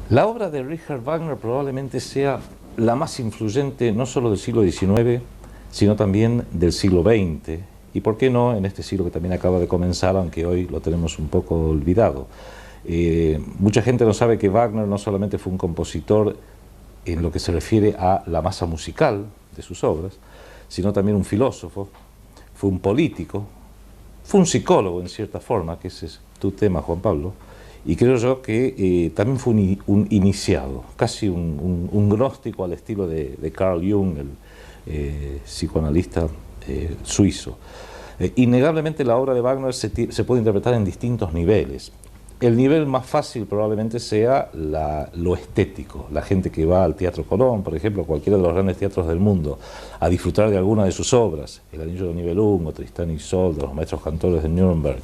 La obra de Richard Wagner probablemente sea la más influyente no solo del siglo XIX, sino también del siglo XX, y por qué no en este siglo que también acaba de comenzar, aunque hoy lo tenemos un poco olvidado. Mucha gente no sabe que Wagner no solamente fue un compositor en lo que se refiere a la masa musical de sus obras, sino también un filósofo, fue un político, fue un psicólogo en cierta forma, que ese es tu tema, Juan Pablo, y creo yo que también fue un iniciado, casi un gnóstico al estilo de Carl Jung, el psicoanalista suizo. Innegablemente la obra de Wagner se puede interpretar en distintos niveles. El nivel más fácil probablemente sea lo estético. La gente que va al Teatro Colón, por ejemplo, cualquiera de los grandes teatros del mundo, a disfrutar de alguna de sus obras, El Anillo del Nibelungo, Tristán y Isolda, Los Maestros Cantores de Nuremberg,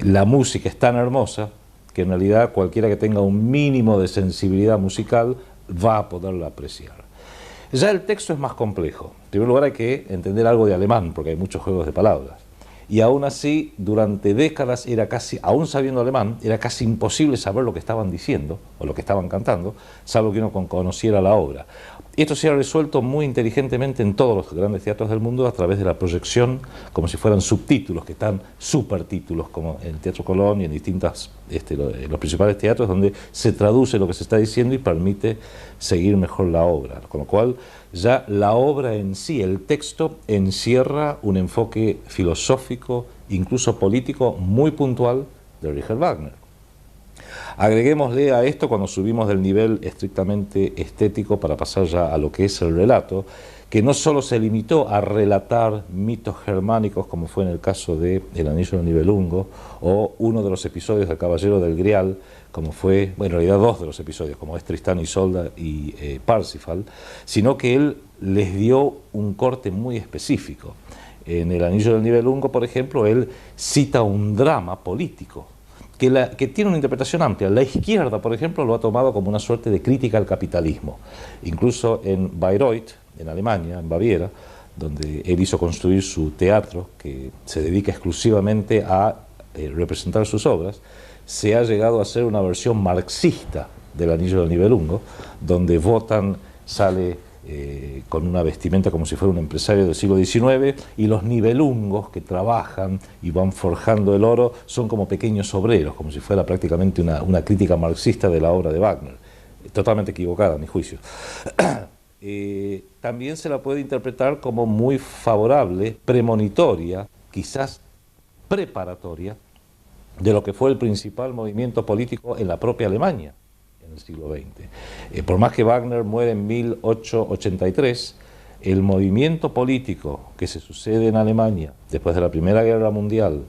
la música es tan hermosa que en realidad cualquiera que tenga un mínimo de sensibilidad musical va a poderla apreciar. Ya el texto es más complejo. En primer lugar hay que entender algo de alemán, porque hay muchos juegos de palabras. Y aún así, durante décadas era casi, aún sabiendo alemán, era casi imposible saber lo que estaban diciendo o lo que estaban cantando, salvo que uno conociera la obra. Esto se ha resuelto muy inteligentemente en todos los grandes teatros del mundo a través de la proyección, como si fueran subtítulos, que están supertítulos, como en el Teatro Colón y en los principales teatros, donde se traduce lo que se está diciendo y permite seguir mejor la obra. Con lo cual, ya la obra en sí, el texto, encierra un enfoque filosófico, incluso político, muy puntual de Richard Wagner. Agreguémosle a esto, cuando subimos del nivel estrictamente estético para pasar ya a lo que es el relato, que no solo se limitó a relatar mitos germánicos, como fue en el caso de El Anillo del Nibelungo, o uno de los episodios del Caballero del Grial, como fue, bueno, en realidad dos de los episodios, como es Tristán y Isolda y Parsifal, sino que él les dio un corte muy específico. En El Anillo del Nibelungo, por ejemplo, él cita un drama político, que tiene una interpretación amplia. La izquierda, por ejemplo, lo ha tomado como una suerte de crítica al capitalismo. Incluso en Bayreuth, en Alemania, en Baviera, donde él hizo construir su teatro, que se dedica exclusivamente a representar sus obras, se ha llegado a hacer una versión marxista del Anillo del Nibelungo, donde Wotan sale con una vestimenta como si fuera un empresario del siglo XIX, y los nibelungos que trabajan y van forjando el oro son como pequeños obreros, como si fuera prácticamente una crítica marxista de la obra de Wagner, totalmente equivocada a mi juicio. También se la puede interpretar como muy favorable, premonitoria, quizás preparatoria, de lo que fue el principal movimiento político en la propia Alemania en el siglo XX. Por más que Wagner muere en 1883, el movimiento político que se sucede en Alemania después de la Primera Guerra Mundial,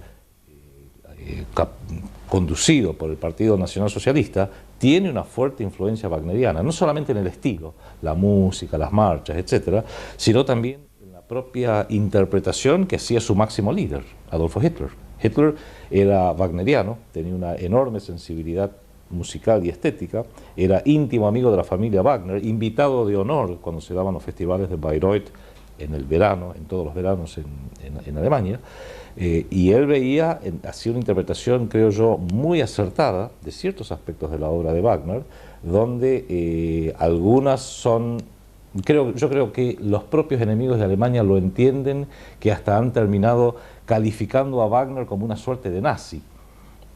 conducido por el Partido Nacional Socialista, tiene una fuerte influencia wagneriana, no solamente en el estilo, la música, las marchas, etcétera, sino también en la propia interpretación que hacía su máximo líder, Adolfo Hitler. Hitler era wagneriano, tenía una enorme sensibilidad musical y estética, era íntimo amigo de la familia Wagner, invitado de honor cuando se daban los festivales de Bayreuth en el verano, en todos los veranos en Alemania, y él veía, hacía una interpretación, creo yo, muy acertada de ciertos aspectos de la obra de Wagner, donde algunas son, yo creo que los propios enemigos de Alemania lo entienden, que hasta han terminado calificando a Wagner como una suerte de nazi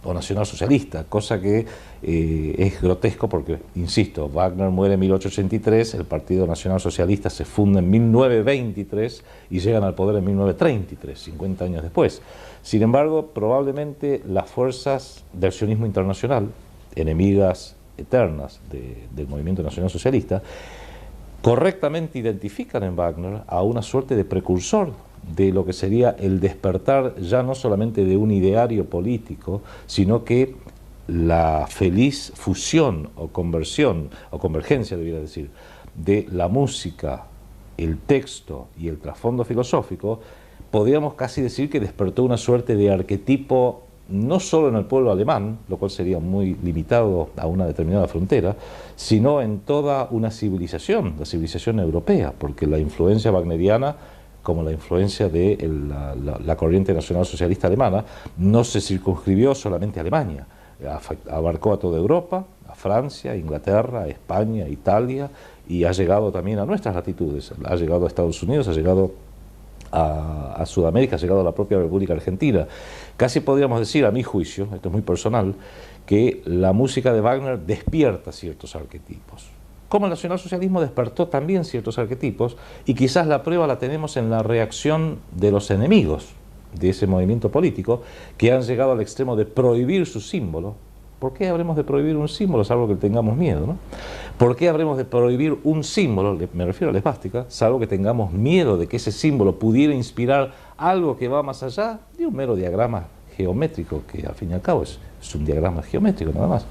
o nacionalsocialista, cosa que es grotesco porque, insisto, Wagner muere en 1883, el Partido Nacional Socialista se funda en 1923 y llegan al poder en 1933, 50 años después. Sin embargo, probablemente las fuerzas del sionismo internacional, enemigas eternas del movimiento nacional socialista, correctamente identifican en Wagner a una suerte de precursor de lo que sería el despertar ya no solamente de un ideario político, sino que la feliz fusión o conversión, o convergencia, debería decir, de la música, el texto y el trasfondo filosófico, podríamos casi decir que despertó una suerte de arquetipo no solo en el pueblo alemán, lo cual sería muy limitado a una determinada frontera, sino en toda una civilización, la civilización europea, porque la influencia wagneriana, como la influencia de la corriente nacional socialista alemana, no se circunscribió solamente a Alemania, abarcó a toda Europa, Francia, a Inglaterra, a España, a Italia, y ha llegado también a nuestras latitudes, ha llegado a Estados Unidos, ha llegado a Sudamérica, ha llegado a la propia República Argentina. Casi podríamos decir, a mi juicio, esto es muy personal, que la música de Wagner despierta ciertos arquetipos. Como el nacionalsocialismo despertó también ciertos arquetipos, y quizás la prueba la tenemos en la reacción de los enemigos de ese movimiento político, que han llegado al extremo de prohibir su símbolo. ¿Por qué habremos de prohibir un símbolo, salvo que tengamos miedo, ¿no? ¿Por qué habremos de prohibir un símbolo, me refiero a la esvástica, salvo que tengamos miedo de que ese símbolo pudiera inspirar algo que va más allá de un mero diagrama geométrico, que al fin y al cabo es un diagrama geométrico nada más?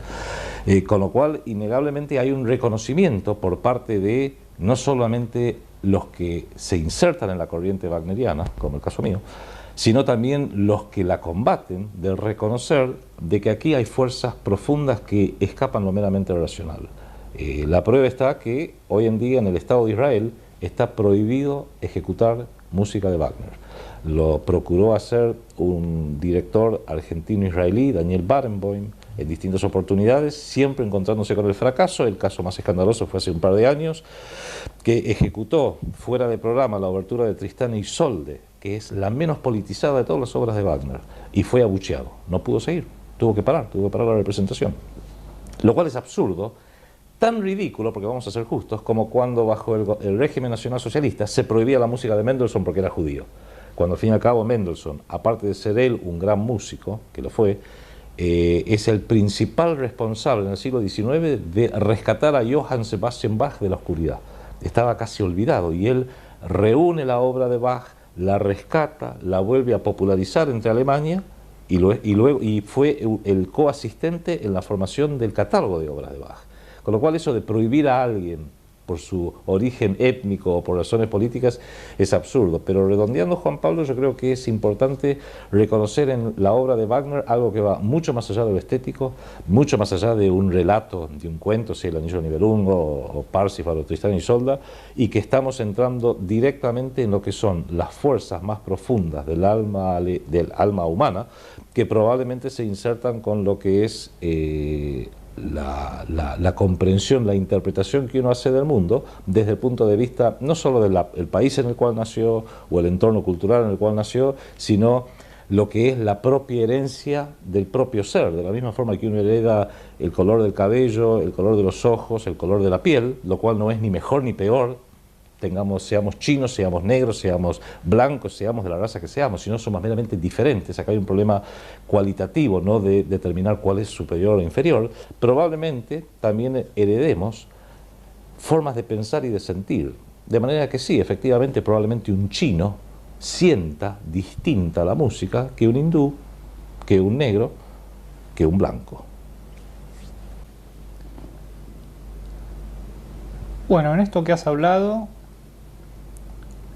Con lo cual, innegablemente hay un reconocimiento por parte de no solamente los que se insertan en la corriente wagneriana, como el caso mío, sino también los que la combaten, de reconocer de que aquí hay fuerzas profundas que escapan lo meramente racional. La prueba está que hoy en día en el Estado de Israel está prohibido ejecutar música de Wagner. Lo procuró hacer un director argentino-israelí, Daniel Barenboim, en distintas oportunidades, siempre encontrándose con el fracaso. El caso más escandaloso fue hace un par de años, que ejecutó fuera de programa la obertura de Tristán y Isolde, que es la menos politizada de todas las obras de Wagner, y fue abucheado. No pudo seguir, tuvo que parar la representación. Lo cual es absurdo, tan ridículo, porque vamos a ser justos, como cuando bajo el régimen nacionalsocialista se prohibía la música de Mendelssohn porque era judío. Cuando al fin y al cabo Mendelssohn, aparte de ser él un gran músico, que lo fue, es el principal responsable en el siglo XIX de rescatar a Johann Sebastian Bach de la oscuridad. Estaba casi olvidado, y él reúne la obra de Bach, la rescata, la vuelve a popularizar entre Alemania, y fue el coasistente en la formación del catálogo de obras de Bach. Con lo cual, eso de prohibir a alguien por su origen étnico o por razones políticas es absurdo. Pero redondeando, Juan Pablo, yo creo que es importante reconocer en la obra de Wagner algo que va mucho más allá de lo estético, mucho más allá de un relato, de un cuento, si el Anillo de Nibelungo o Parsifal o Tristán y Isolda, y que estamos entrando directamente en lo que son las fuerzas más profundas del alma humana, que probablemente se insertan con lo que es la comprensión, la interpretación que uno hace del mundo desde el punto de vista no solo del país en el cual nació o el entorno cultural en el cual nació, sino lo que es la propia herencia del propio ser, de la misma forma que uno hereda el color del cabello, el color de los ojos, el color de la piel, lo cual no es ni mejor ni peor, seamos chinos, seamos negros, seamos blancos, seamos de la raza que seamos, sino somos meramente diferentes. Acá hay un problema cualitativo, no de determinar cuál es superior o inferior. Probablemente también heredemos formas de pensar y de sentir, de manera que sí, efectivamente, probablemente un chino sienta distinta la música que un hindú, que un negro, que un blanco. Bueno, en esto que has hablado,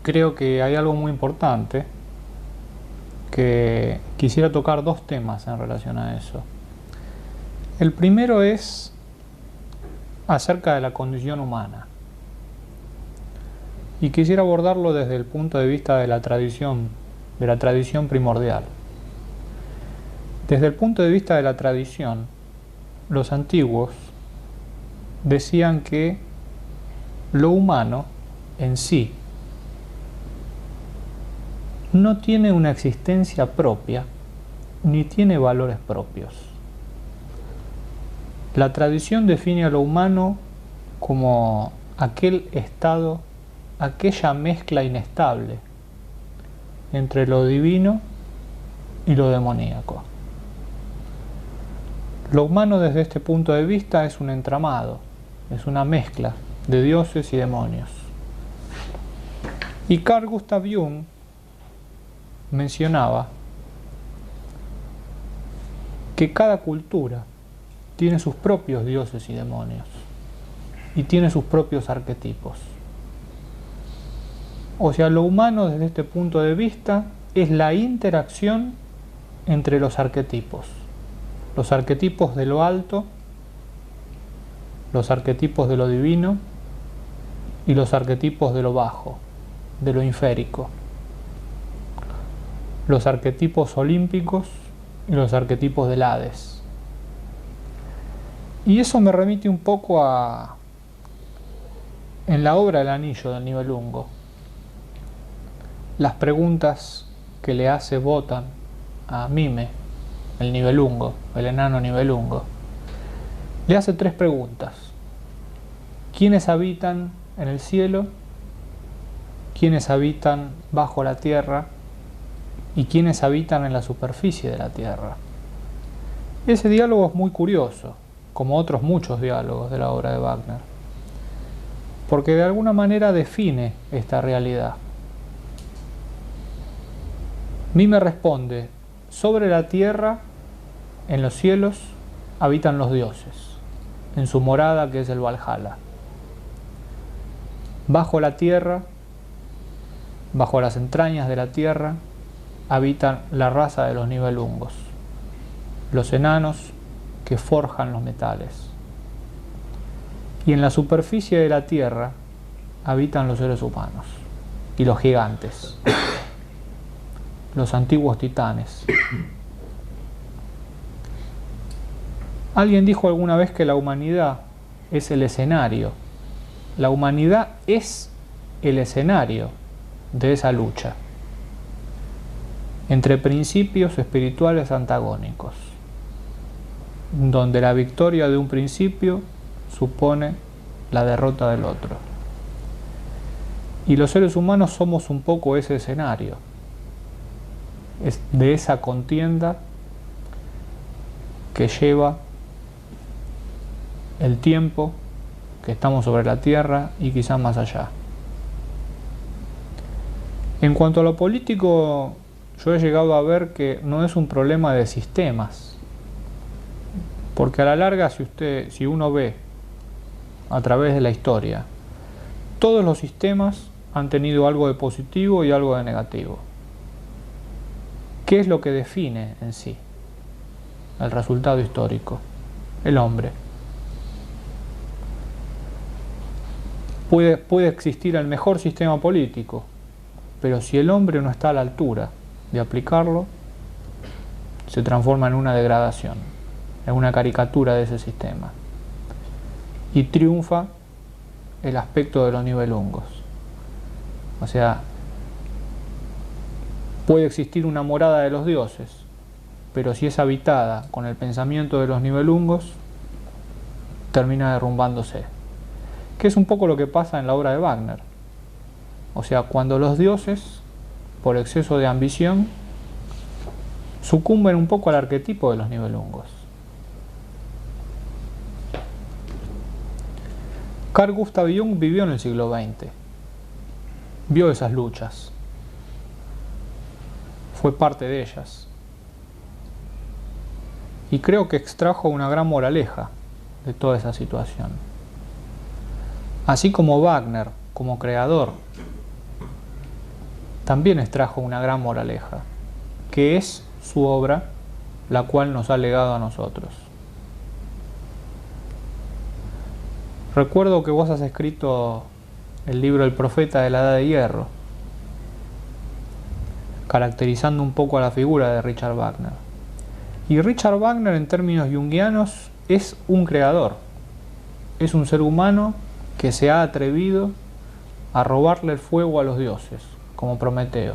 creo que hay algo muy importante, que quisiera tocar dos temas en relación a eso. El primero es acerca de la condición humana, y quisiera abordarlo desde el punto de vista de la tradición primordial. Desde el punto de vista de la tradición, los antiguos decían que lo humano en sí no tiene una existencia propia ni tiene valores propios. La tradición define a lo humano como aquel estado, aquella mezcla inestable entre lo divino y lo demoníaco. Lo humano desde este punto de vista es un entramado, es una mezcla de dioses y demonios. Y Carl Gustav Jung mencionaba que cada cultura tiene sus propios dioses y demonios y tiene sus propios arquetipos. O sea, lo humano desde este punto de vista es la interacción entre los arquetipos de lo alto, los arquetipos de lo divino y los arquetipos de lo bajo, de lo inférico, los arquetipos olímpicos y los arquetipos del Hades. Y eso me remite un poco a, en la obra El Anillo del Nibelungo, las preguntas que le hace Wotan a Mime, el Nibelungo, el enano Nibelungo. Le hace 3 preguntas. ¿Quiénes habitan en el cielo? ¿Quiénes habitan bajo la tierra? ¿Y quiénes habitan en la superficie de la tierra? Ese diálogo es muy curioso, como otros muchos diálogos de la obra de Wagner, porque de alguna manera define esta realidad. Mime responde: sobre la tierra, en los cielos, habitan los dioses, en su morada que es el Valhalla. Bajo la tierra, bajo las entrañas de la tierra, habitan la raza de los Nibelungos, los enanos que forjan los metales. Y en la superficie de la tierra habitan los seres humanos y los gigantes, los antiguos titanes. Alguien dijo alguna vez que la humanidad es el escenario. La humanidad es el escenario de esa lucha entre principios espirituales antagónicos, donde la victoria de un principio supone la derrota del otro. Y los seres humanos somos un poco ese escenario, de esa contienda que lleva el tiempo que estamos sobre la tierra y quizás más allá. En cuanto a lo político, yo he llegado a ver que no es un problema de sistemas, porque a la larga, si uno ve a través de la historia, todos los sistemas han tenido algo de positivo y algo de negativo. ¿Qué es lo que define en sí el resultado histórico? El hombre. Puede existir el mejor sistema político, pero si el hombre no está a la altura de aplicarlo, se transforma en una degradación, en una caricatura de ese sistema. Y triunfa el aspecto de los Nibelungos. O sea, puede existir una morada de los dioses, pero si es habitada con el pensamiento de los Nibelungos, termina derrumbándose. Que es un poco lo que pasa en la obra de Wagner. O sea, cuando los dioses, por exceso de ambición, sucumben un poco al arquetipo de los Nibelungos. Carl Gustav Jung vivió en el siglo XX, vio esas luchas, fue parte de ellas, y creo que extrajo una gran moraleja de toda esa situación. Así como Wagner, como creador, también extrajo una gran moraleja, que es su obra, la cual nos ha legado a nosotros. Recuerdo que vos has escrito el libro El Profeta de la Edad de Hierro, caracterizando un poco a la figura de Richard Wagner. Y Richard Wagner, en términos junguianos, es un creador, es un ser humano que se ha atrevido a robarle el fuego a los dioses, como Prometeo,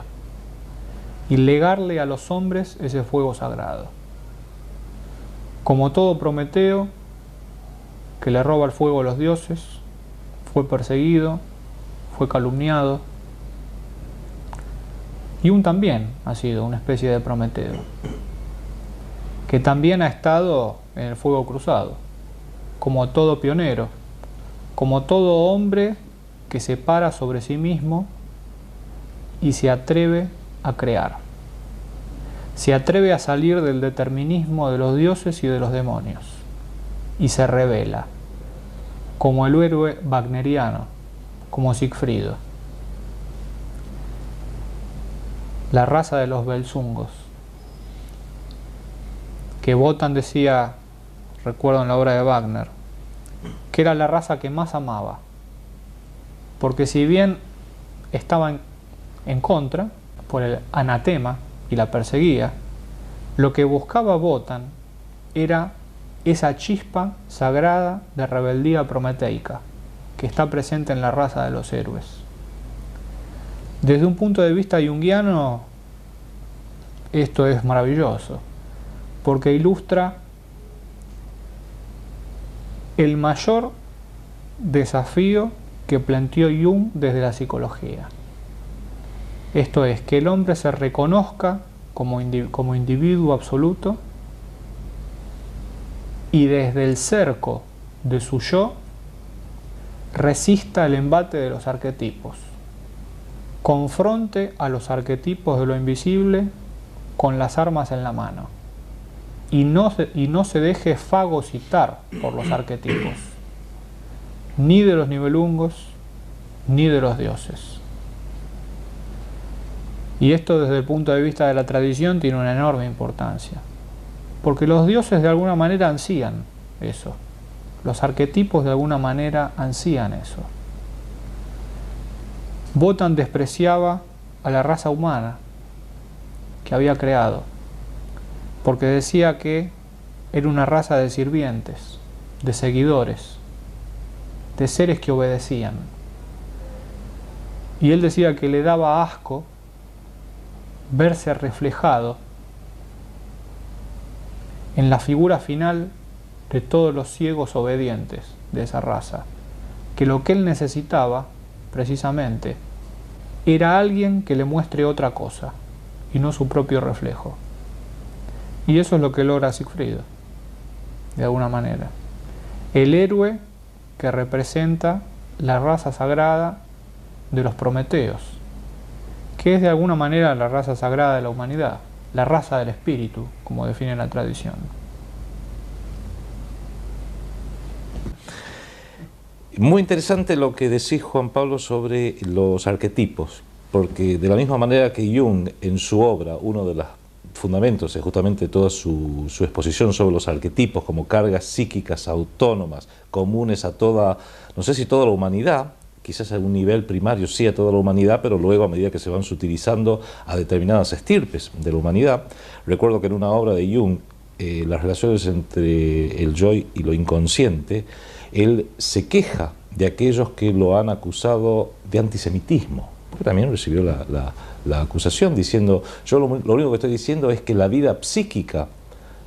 y legarle a los hombres ese fuego sagrado. Como todo Prometeo, que le roba el fuego a los dioses, fue perseguido, fue calumniado, y también ha sido una especie de Prometeo, que también ha estado en el fuego cruzado, como todo pionero, como todo hombre que se para sobre sí mismo y se atreve a crear. Se atreve a salir del determinismo de los dioses y de los demonios y se revela, como el héroe wagneriano, como Sigfrido. La raza de los Belzungos, que Wotan decía, recuerdo en la obra de Wagner, que era la raza que más amaba, porque si bien estaba en contra por el anatema y la perseguía, lo que buscaba Wotan era esa chispa sagrada de rebeldía prometeica que está presente en la raza de los héroes. Desde un punto de vista junguiano, esto es maravilloso, porque ilustra el mayor desafío que planteó Jung desde la psicología. Esto es, que el hombre se reconozca como individuo absoluto y desde el cerco de su yo resista el embate de los arquetipos, confronte a los arquetipos de lo invisible con las armas en la mano y no se deje fagocitar por los arquetipos, ni de los nivelungos ni de los dioses. Y esto desde el punto de vista de la tradición tiene una enorme importancia, porque los dioses de alguna manera ansían eso, los arquetipos de alguna manera ansían eso. Wotan despreciaba a la raza humana que había creado, porque decía que era una raza de sirvientes, de seguidores, de seres que obedecían. Y él decía que le daba asco verse reflejado en la figura final de todos los ciegos obedientes de esa raza, que lo que él necesitaba precisamente era alguien que le muestre otra cosa y no su propio reflejo. Y eso es lo que logra Siegfried, de alguna manera. El héroe que representa la raza sagrada de los prometeos, que es de alguna manera la raza sagrada de la humanidad, la raza del espíritu, como define la tradición. Muy interesante lo que decís, Juan Pablo, sobre los arquetipos, porque de la misma manera que Jung en su obra, uno de los fundamentos es justamente toda su exposición sobre los arquetipos como cargas psíquicas autónomas, comunes a toda, no sé si toda la humanidad, quizás a un nivel primario sí a toda la humanidad, pero luego a medida que se van sutilizando a determinadas estirpes de la humanidad. Recuerdo que en una obra de Jung, las relaciones entre el yo y lo inconsciente, él se queja de aquellos que lo han acusado de antisemitismo, porque también recibió la acusación diciendo, yo lo único que estoy diciendo es que la vida psíquica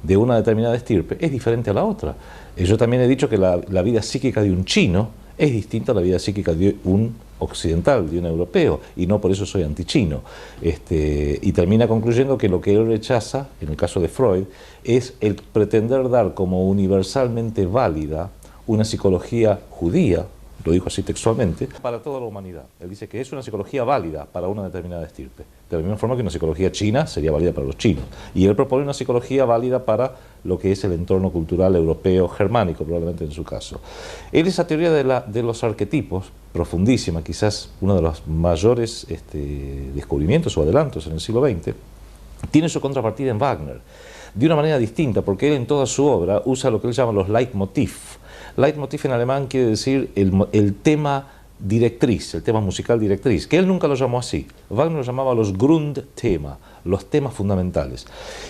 de una determinada estirpe es diferente a la otra. Yo también he dicho que la vida psíquica de un chino es distinta a la vida psíquica de un occidental, de un europeo, y no por eso soy antichino. Y termina concluyendo que lo que él rechaza, en el caso de Freud, es el pretender dar como universalmente válida una psicología judía, lo dijo así textualmente, para toda la humanidad. Él dice que es una psicología válida para una determinada estirpe, de la misma forma que una psicología china sería válida para los chinos. Y él propone una psicología válida para lo que es el entorno cultural europeo, germánico probablemente en su caso. Él, esa teoría de los arquetipos, profundísima, quizás uno de los mayores descubrimientos o adelantos en el siglo XX, tiene su contrapartida en Wagner, de una manera distinta, porque él en toda su obra usa lo que él llama los Leitmotiv. Leitmotiv en alemán quiere decir el tema directriz, el tema musical directriz, que él nunca lo llamó así. Wagner lo llamaba los Grundthema, los temas fundamentales.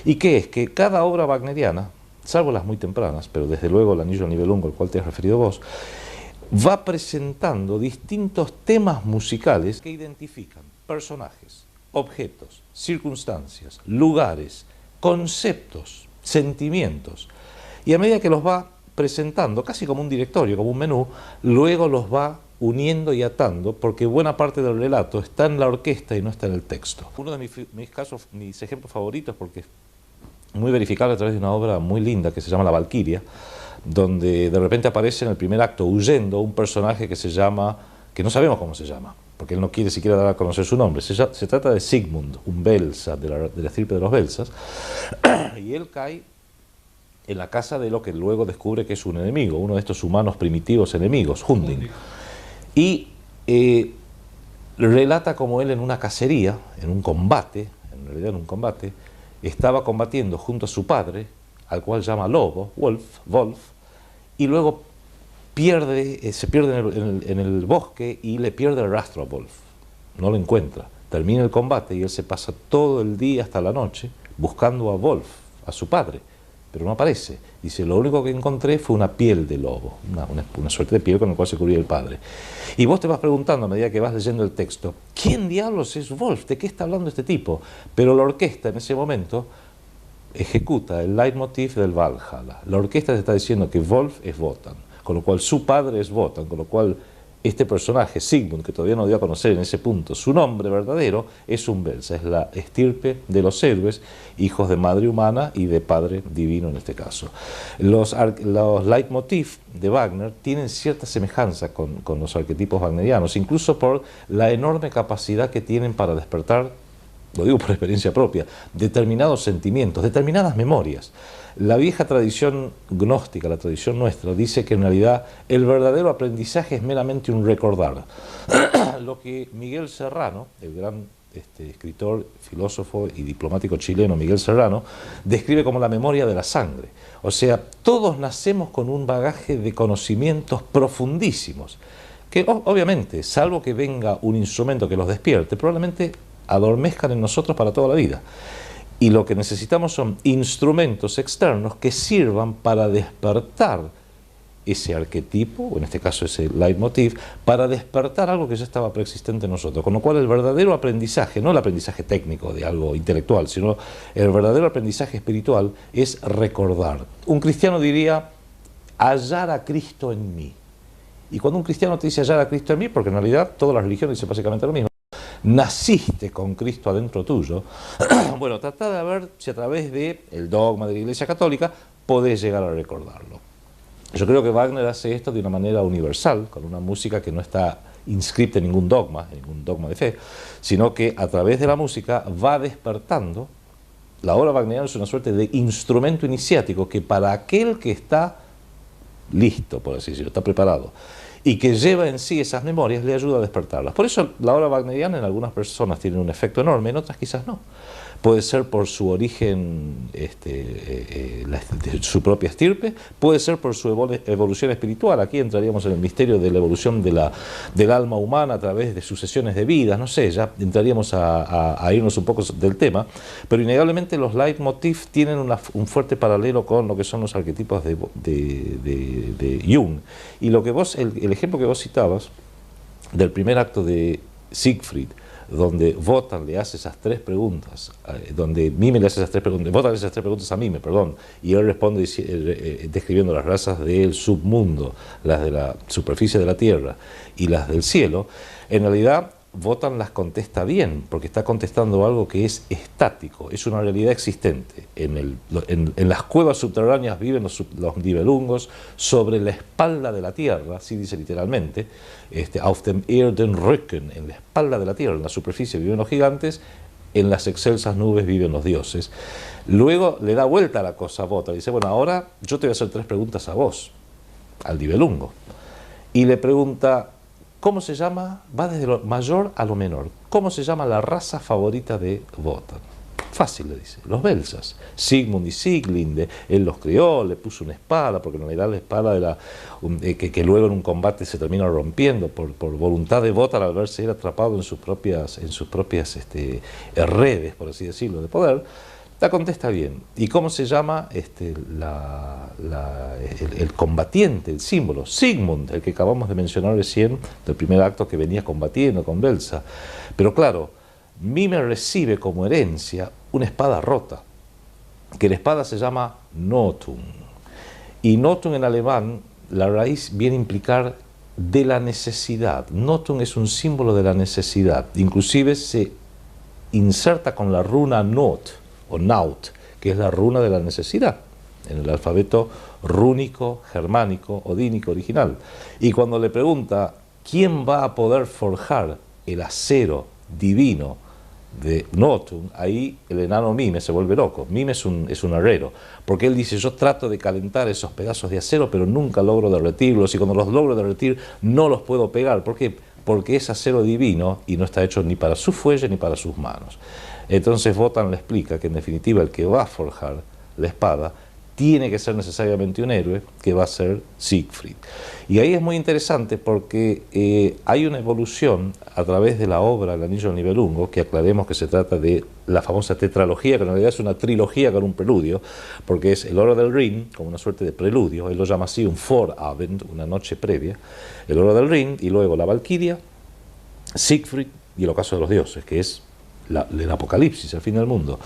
¿Y qué es? Que cada obra wagneriana, salvo las muy tempranas, pero desde luego el Anillo al Nibelungo, al cual te has referido vos, va presentando distintos temas musicales que identifican personajes, objetos, circunstancias, lugares, conceptos, sentimientos. Y a medida que los va presentando, casi como un directorio, como un menú, luego los va uniendo y atando, porque buena parte del relato está en la orquesta y no está en el texto. Uno de mis ejemplos favoritos, porque es muy verificable a través de una obra muy linda que se llama La Valquiria, donde de repente aparece en el primer acto huyendo un personaje que se llama, que no sabemos cómo se llama, porque él no quiere siquiera dar a conocer su nombre. Se trata de Sigmund, un Belsa, de la estirpe de los Belsas, y él cae en la casa de lo que luego descubre que es un enemigo, uno de estos humanos primitivos enemigos, Hunding. Y relata como él en una cacería, en un combate, en realidad en un combate, estaba combatiendo junto a su padre, al cual llama lobo, Wolf, y luego se pierde en el bosque y le pierde el rastro a Wolf, no lo encuentra. Termina el combate y él se pasa todo el día hasta la noche buscando a Wolf, a su padre, pero no aparece. Dice, lo único que encontré fue una piel de lobo, una suerte de piel con la cual se cubría el padre. Y vos te vas preguntando a medida que vas leyendo el texto, ¿quién diablos es Wolf? ¿De qué está hablando este tipo? Pero la orquesta en ese momento ejecuta el leitmotiv del Valhalla. La orquesta te está diciendo que Wolf es Wotan, con lo cual su padre es Wotan, con lo cual este personaje, Sigmund, que todavía no dio a conocer en ese punto su nombre verdadero, es un Belsa, es la estirpe de los héroes, hijos de madre humana y de padre divino en este caso. Los leitmotiv de Wagner tienen cierta semejanza con los arquetipos wagnerianos, incluso por la enorme capacidad que tienen para despertar, lo digo por experiencia propia, determinados sentimientos, determinadas memorias. La vieja tradición gnóstica, la tradición nuestra, dice que en realidad el verdadero aprendizaje es meramente un recordar. Lo que Miguel Serrano, el gran escritor, filósofo y diplomático chileno Miguel Serrano, describe como la memoria de la sangre. O sea, todos nacemos con un bagaje de conocimientos profundísimos, que obviamente, salvo que venga un instrumento que los despierte, probablemente adormezcan en nosotros para toda la vida. Y lo que necesitamos son instrumentos externos que sirvan para despertar ese arquetipo, o en este caso ese leitmotiv, para despertar algo que ya estaba preexistente en nosotros. Con lo cual el verdadero aprendizaje, no el aprendizaje técnico de algo intelectual, sino el verdadero aprendizaje espiritual es recordar. Un cristiano diría, hallar a Cristo en mí. Y cuando un cristiano te dice hallar a Cristo en mí, porque en realidad todas las religiones dicen básicamente lo mismo, naciste con Cristo adentro tuyo, bueno, trata de ver si a través del dogma de la Iglesia Católica podés llegar a recordarlo. Yo creo que Wagner hace esto de una manera universal, con una música que no está inscrita en ningún dogma de fe, sino que a través de la música va despertando. La obra wagneriana es una suerte de instrumento iniciático que para aquel que está listo, por así decirlo, está preparado, y que lleva en sí esas memorias, le ayuda a despertarlas. Por eso la obra wagneriana en algunas personas tiene un efecto enorme, en otras quizás no. Puede ser por su origen, de su propia estirpe, puede ser por su evolución espiritual. Aquí entraríamos en el misterio de la evolución del alma humana a través de sucesiones de vidas, no sé, ya entraríamos a irnos un poco del tema, pero innegablemente los leitmotiv tienen un fuerte paralelo con lo que son los arquetipos de Jung. Y lo que el ejemplo que vos citabas del primer acto de Siegfried, donde Wotan le hace esas tres preguntas, donde Mime le hace esas tres preguntas, Wotan le hace esas tres preguntas a Mime, perdón, y él responde describiendo las razas del submundo, las de la superficie de la tierra y las del cielo. En realidad Wotan las contesta bien, porque está contestando algo que es estático, es una realidad existente. En las cuevas subterráneas viven los Nibelungos, sobre la espalda de la tierra, así dice literalmente, auf dem Erdenrücken, en la espalda de la tierra, en la superficie viven los gigantes, en las excelsas nubes viven los dioses. Luego le da vuelta a la cosa a Wotan, dice, bueno, ahora yo te voy a hacer tres preguntas a vos, al Nibelungo, y le pregunta, ¿cómo se llama? Va desde lo mayor a lo menor. ¿Cómo se llama la raza favorita de Wotan? Fácil, le dice, los Belsas. Sigmund y Sieglinde, él los crió, le puso una espada, porque en realidad la espada que luego en un combate se termina rompiendo por voluntad de Wotan al verse él atrapado en sus propias redes, por así decirlo, de poder. La contesta bien. ¿Y cómo se llama el combatiente, el símbolo? Sigmund, el que acabamos de mencionar recién, del primer acto que venía combatiendo con Belsa. Pero claro, Mime recibe como herencia una espada rota, que la espada se llama Nothung. Y Nothung en alemán, la raíz viene a implicar de la necesidad. Nothung es un símbolo de la necesidad. Inclusive se inserta con la runa Not, o Naut, que es la runa de la necesidad, en el alfabeto rúnico, germánico, odínico original. Y cuando le pregunta, ¿quién va a poder forjar el acero divino de Nothung? Ahí el enano Mime se vuelve loco. Mime es un herrero, porque él dice, yo trato de calentar esos pedazos de acero, pero nunca logro derretirlos, y cuando los logro derretir, no los puedo pegar. ¿Por qué? Porque es acero divino y no está hecho ni para su fuelle ni para sus manos. Entonces Wotan le explica que en definitiva el que va a forjar la espada tiene que ser necesariamente un héroe, que va a ser Siegfried. Y ahí es muy interesante porque hay una evolución a través de la obra El Anillo del Nibelungo, que aclaremos que se trata de la famosa tetralogía, que en realidad es una trilogía con un preludio, porque es El Oro del Rin, como una suerte de preludio, él lo llama así un Vorabend, una noche previa, El Oro del Rin, y luego la Valquiria, Siegfried y el Ocaso de los Dioses, que es el apocalipsis, el fin del mundo.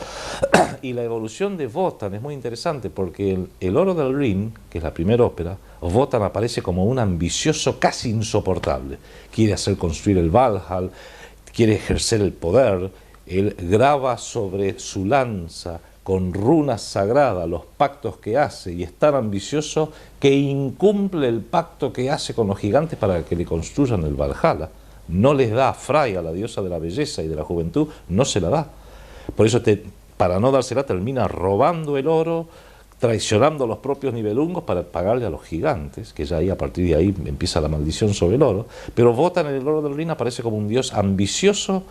Y la evolución de Wotan es muy interesante porque el Oro del Rin, que es la primera ópera, Wotan aparece como un ambicioso casi insoportable. Quiere hacer construir el Valhall, quiere ejercer el poder, él graba sobre su lanza con runas sagradas los pactos que hace y es tan ambicioso que incumple el pacto que hace con los gigantes para que le construyan el Valhalla. No les da a Freya, la diosa de la belleza y de la juventud, no se la da. Por eso, para no dársela, termina robando el oro, traicionando a los propios nibelungos para pagarle a los gigantes, que ya ahí, a partir de ahí empieza la maldición sobre el oro. Pero Wotan en el Oro del Rin aparece como un dios ambicioso,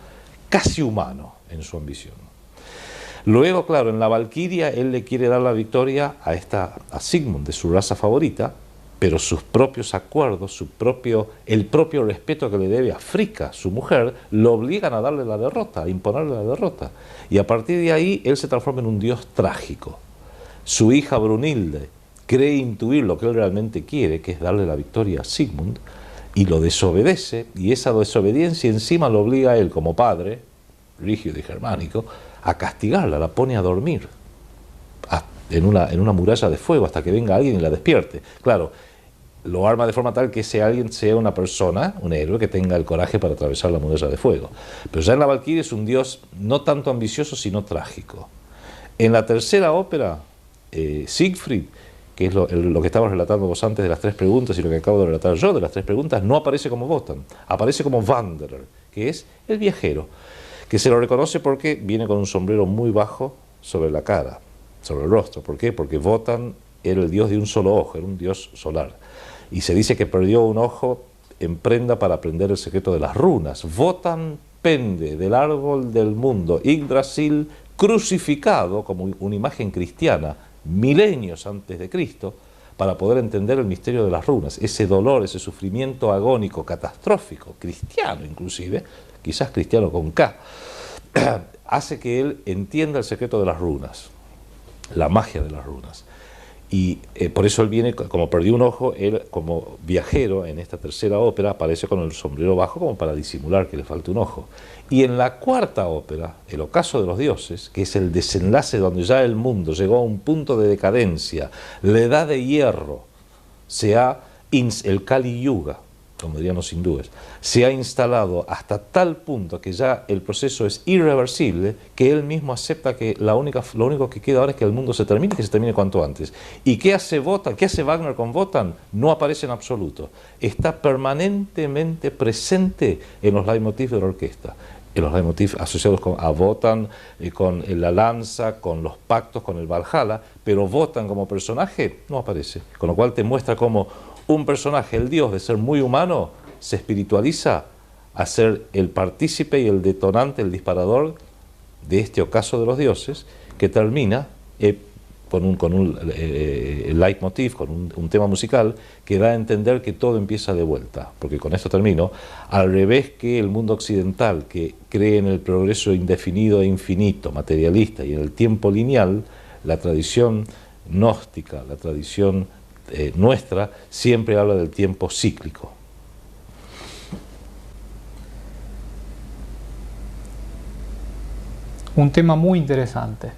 casi humano en su ambición. Luego, claro, en la Valquiria él le quiere dar la victoria a Sigmund, de su raza favorita, pero sus propios acuerdos, el propio respeto que le debe a Fricka, su mujer, lo obligan a darle la derrota, a imponerle la derrota. Y a partir de ahí él se transforma en un dios trágico. Su hija Brunhilde cree intuir lo que él realmente quiere, que es darle la victoria a Sigmund, y lo desobedece, y esa desobediencia encima lo obliga a él como padre, rígido y germánico, a castigarla, la pone a dormir en una muralla de fuego hasta que venga alguien y la despierte. Claro, lo arma de forma tal que ese alguien sea una persona, un héroe, que tenga el coraje para atravesar la muralla de fuego. Pero ya en la Valquiria es un dios no tanto ambicioso, sino trágico. En la tercera ópera, Siegfried, que es lo que estabas relatando vos antes de las tres preguntas y lo que acabo de relatar yo de las tres preguntas, no aparece como Wotan, aparece como Wanderer, que es el viajero, que se lo reconoce porque viene con un sombrero muy bajo sobre la cara, sobre el rostro. ¿Por qué? Porque Wotan era el dios de un solo ojo, era un dios solar. Y se dice que perdió un ojo en prenda para aprender el secreto de las runas. Wotan pende del árbol del mundo, Yggdrasil, crucificado como una imagen cristiana, milenios antes de Cristo, para poder entender el misterio de las runas. Ese dolor, ese sufrimiento agónico, catastrófico, cristiano inclusive, quizás cristiano con K, hace que él entienda el secreto de las runas, la magia de las runas. Y por eso él viene, como perdió un ojo, él como viajero en esta tercera ópera aparece con el sombrero bajo como para disimular que le falta un ojo. Y en la cuarta ópera, El Ocaso de los Dioses, que es el desenlace donde ya el mundo llegó a un punto de decadencia, la edad de hierro, el Kali Yuga, como dirían los hindúes, se ha instalado hasta tal punto que ya el proceso es irreversible, que él mismo acepta que lo único que queda ahora es que el mundo se termine, que se termine cuanto antes. ¿Y qué hace Wotan? ¿Qué hace Wagner con Wotan? No aparece en absoluto. Está permanentemente presente en los leitmotiv de la orquesta, en los leitmotiv asociados a Wotan, con la lanza, con los pactos, con el Valhalla, pero Wotan como personaje no aparece, con lo cual te muestra cómo un personaje, el dios, de ser muy humano, se espiritualiza a ser el partícipe y el detonante, el disparador de este ocaso de los dioses, que termina con un leitmotiv, con un tema musical que da a entender que todo empieza de vuelta. Porque con esto termino, al revés que el mundo occidental, que cree en el progreso indefinido e infinito, materialista, y en el tiempo lineal, la tradición gnóstica, la tradición nuestra, siempre habla del tiempo cíclico. Un tema muy interesante.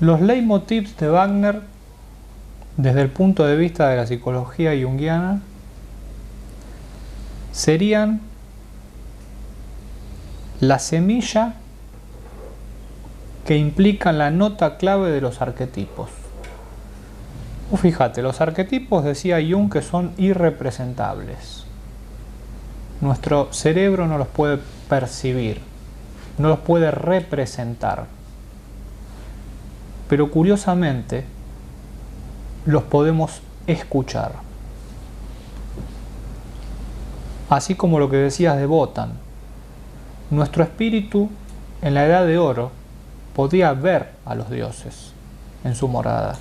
Los leitmotivs de Wagner, desde el punto de vista de la psicología junguiana, serían la semilla que implican la nota clave de los arquetipos. Fíjate, los arquetipos, decía Jung, que son irrepresentables. Nuestro cerebro no los puede percibir, no los puede representar. Pero curiosamente, los podemos escuchar. Así como lo que decías de Wotan. Nuestro espíritu, en la Edad de Oro, podía ver a los dioses. en su morada.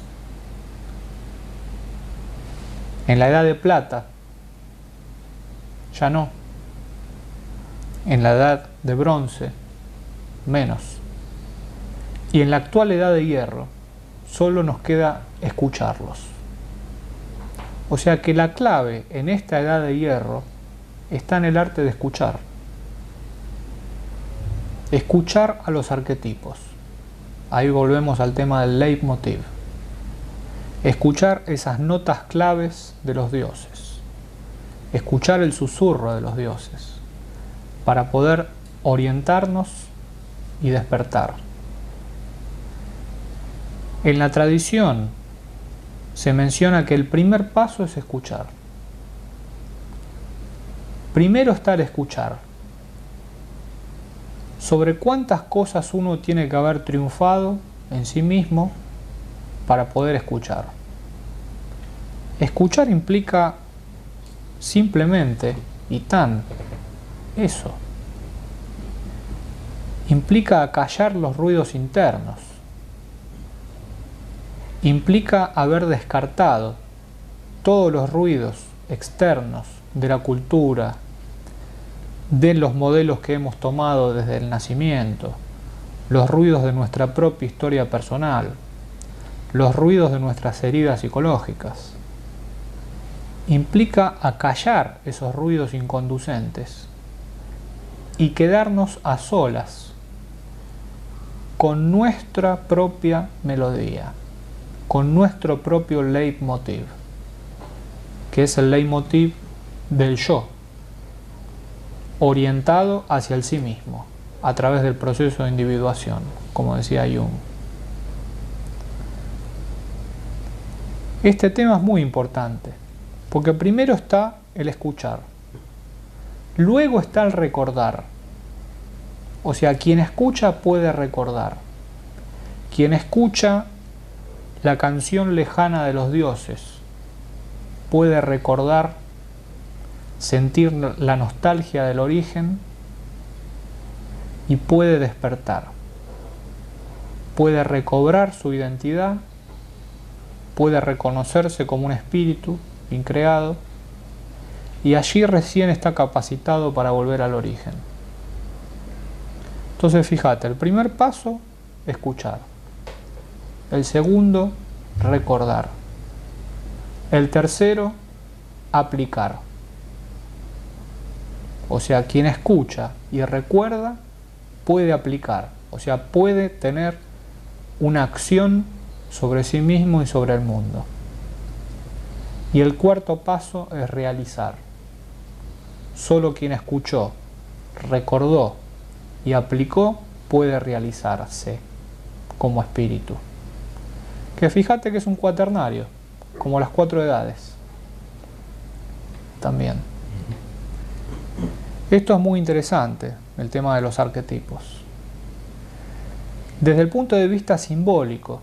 En la edad de plata, ya no. En la edad de bronce, menos. Y en la actual edad de hierro, solo nos queda escucharlos. O sea que la clave en esta edad de hierro está en el arte de escuchar. Escuchar a los arquetipos. Ahí volvemos al tema del leitmotiv. Escuchar esas notas claves de los dioses. Escuchar el susurro de los dioses para poder orientarnos y despertar. En la tradición se menciona que el primer paso es escuchar. Primero está el escuchar. Sobre cuántas cosas uno tiene que haber triunfado en sí mismo para poder escuchar. Escuchar implica simplemente y tan eso. Implica acallar los ruidos internos. Implica haber descartado todos los ruidos externos de la cultura, de los modelos que hemos tomado desde el nacimiento, los ruidos de nuestra propia historia personal, los ruidos de nuestras heridas psicológicas. Implica acallar esos ruidos inconducentes y quedarnos a solas con nuestra propia melodía, con nuestro propio leitmotiv, que es el leitmotiv del yo, orientado hacia el sí mismo, a través del proceso de individuación, como decía Jung. Este tema es muy importante, porque primero está el escuchar, luego está el recordar. O sea, quien escucha puede recordar. Quien escucha la canción lejana de los dioses puede recordar, sentir la nostalgia del origen y puede despertar. Puede recobrar su identidad, puede reconocerse como un espíritu increado y allí recién está capacitado para volver al origen. Entonces fíjate, el primer paso, escuchar. El segundo, recordar. El tercero, aplicar. O sea, quien escucha y recuerda puede aplicar. O sea, puede tener una acción sobre sí mismo y sobre el mundo. Y el cuarto paso es realizar. Solo quien escuchó, recordó y aplicó puede realizarse como espíritu. Que fíjate que es un cuaternario, como las 4 edades. También. Esto es muy interesante, el tema de los arquetipos. Desde el punto de vista simbólico,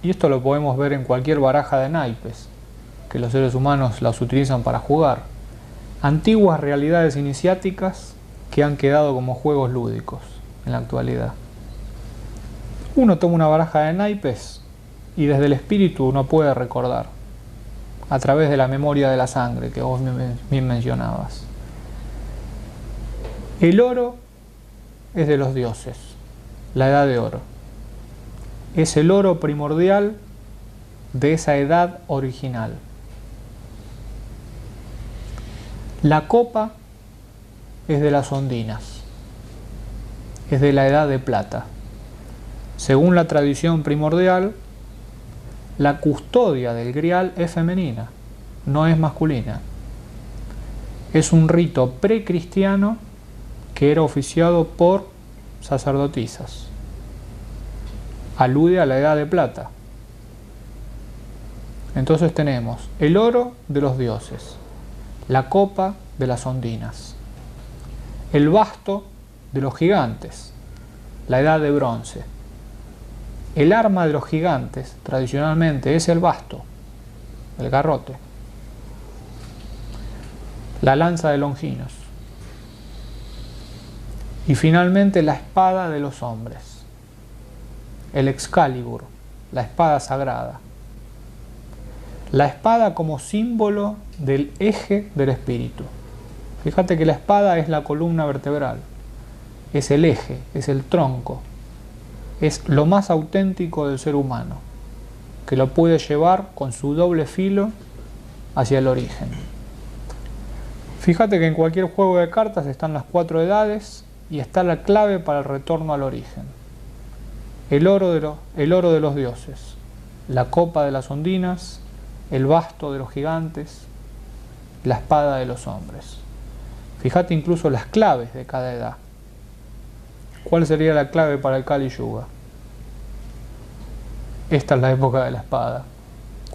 y esto lo podemos ver en cualquier baraja de naipes, que los seres humanos las utilizan para jugar, antiguas realidades iniciáticas que han quedado como juegos lúdicos en la actualidad. Uno toma una baraja de naipes y desde el espíritu uno puede recordar, a través de la memoria de la sangre que vos bien mencionabas. El oro es de los dioses, la edad de oro. Es el oro primordial de esa edad original. La copa es de las ondinas, es de la edad de plata. Según la tradición primordial, la custodia del grial es femenina, no es masculina. Es un rito precristiano que era oficiado por sacerdotisas. Alude a la edad de plata. Entonces tenemos el oro de los dioses, la copa de las ondinas, el basto de los gigantes, la edad de bronce. El arma de los gigantes tradicionalmente es el basto, el garrote, la lanza de Longinos y finalmente la espada de los hombres, el Excalibur, la espada sagrada. La espada como símbolo del eje del espíritu. Fíjate que la espada es la columna vertebral, es el eje, es el tronco, es lo más auténtico del ser humano, que lo puede llevar con su doble filo hacia el origen. Fíjate que en cualquier juego de cartas están las 4 edades y está la clave para el retorno al origen. El oro de los dioses, la copa de las ondinas, el basto de los gigantes, la espada de los hombres. Fíjate incluso las claves de cada edad. ¿Cuál sería la clave para el Kali Yuga? Esta es la época de la espada,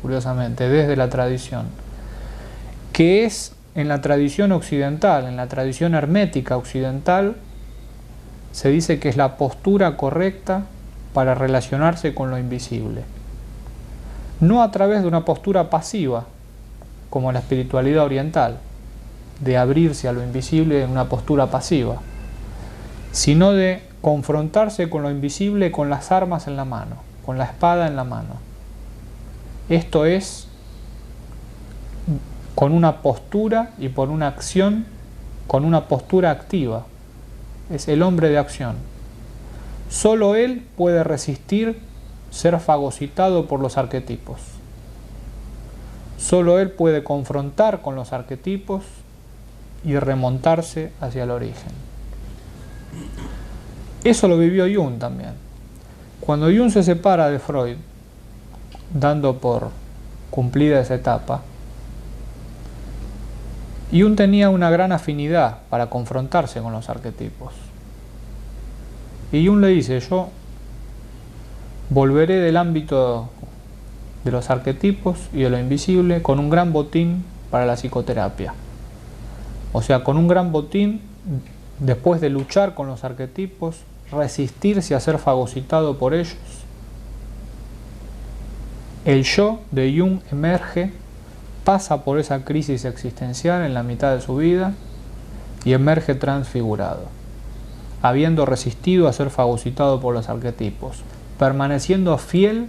curiosamente, desde la tradición, que es en la tradición occidental, en la tradición hermética occidental, se dice que es la postura correcta para relacionarse con lo invisible. No a través de una postura pasiva, como la espiritualidad oriental, de abrirse a lo invisible en una postura pasiva, sino de confrontarse con lo invisible con las armas en la mano, con la espada en la mano. Esto es con una postura y por una acción, con una postura activa. Es el hombre de acción. Solo él puede resistir ser fagocitado por los arquetipos. Solo él puede confrontar con los arquetipos y remontarse hacia el origen. Eso lo vivió Jung también. Cuando Jung se separa de Freud, dando por cumplida esa etapa, Jung tenía una gran afinidad para confrontarse con los arquetipos. Y Jung le dice, yo volveré del ámbito de los arquetipos y de lo invisible con un gran botín para la psicoterapia. O sea, con un gran botín, después de luchar con los arquetipos, resistirse a ser fagocitado por ellos. El yo de Jung emerge, pasa por esa crisis existencial en la mitad de su vida y emerge transfigurado, habiendo resistido a ser fagocitado por los arquetipos, permaneciendo fiel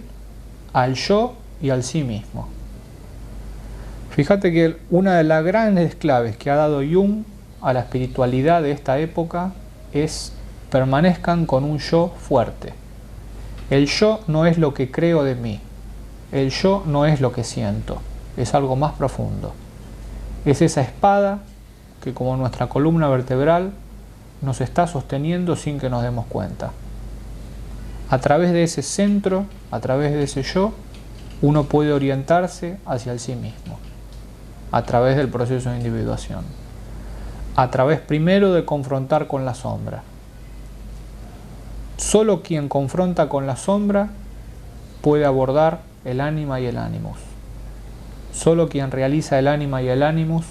al yo y al sí mismo. Fíjate que una de las grandes claves que ha dado Jung a la espiritualidad de esta época es permanezcan con un yo fuerte. El yo no es lo que creo de mí, el yo no es lo que siento, es algo más profundo. Es esa espada que, como nuestra columna vertebral, nos está sosteniendo sin que nos demos cuenta. A través de ese centro, a través de ese yo, uno puede orientarse hacia el sí mismo, a través del proceso de individuación, a través primero de confrontar con la sombra. Solo quien confronta con la sombra puede abordar el ánima y el ánimus. Solo quien realiza el ánima y el ánimus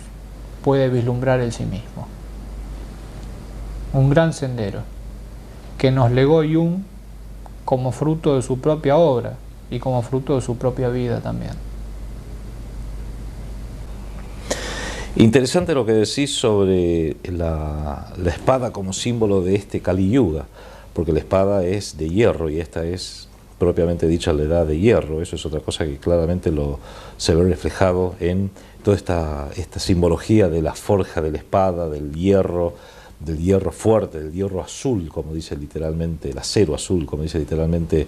puede vislumbrar el sí mismo. Un gran sendero que nos legó Jung como fruto de su propia obra y como fruto de su propia vida también. Interesante lo que decís sobre la espada como símbolo de este Kali Yuga, porque la espada es de hierro y esta es propiamente dicha la edad de hierro. Eso es otra cosa que claramente se ve reflejado en toda esta simbología de la forja de la espada, del hierro fuerte, del hierro azul, como dice literalmente, el acero azul, como dice literalmente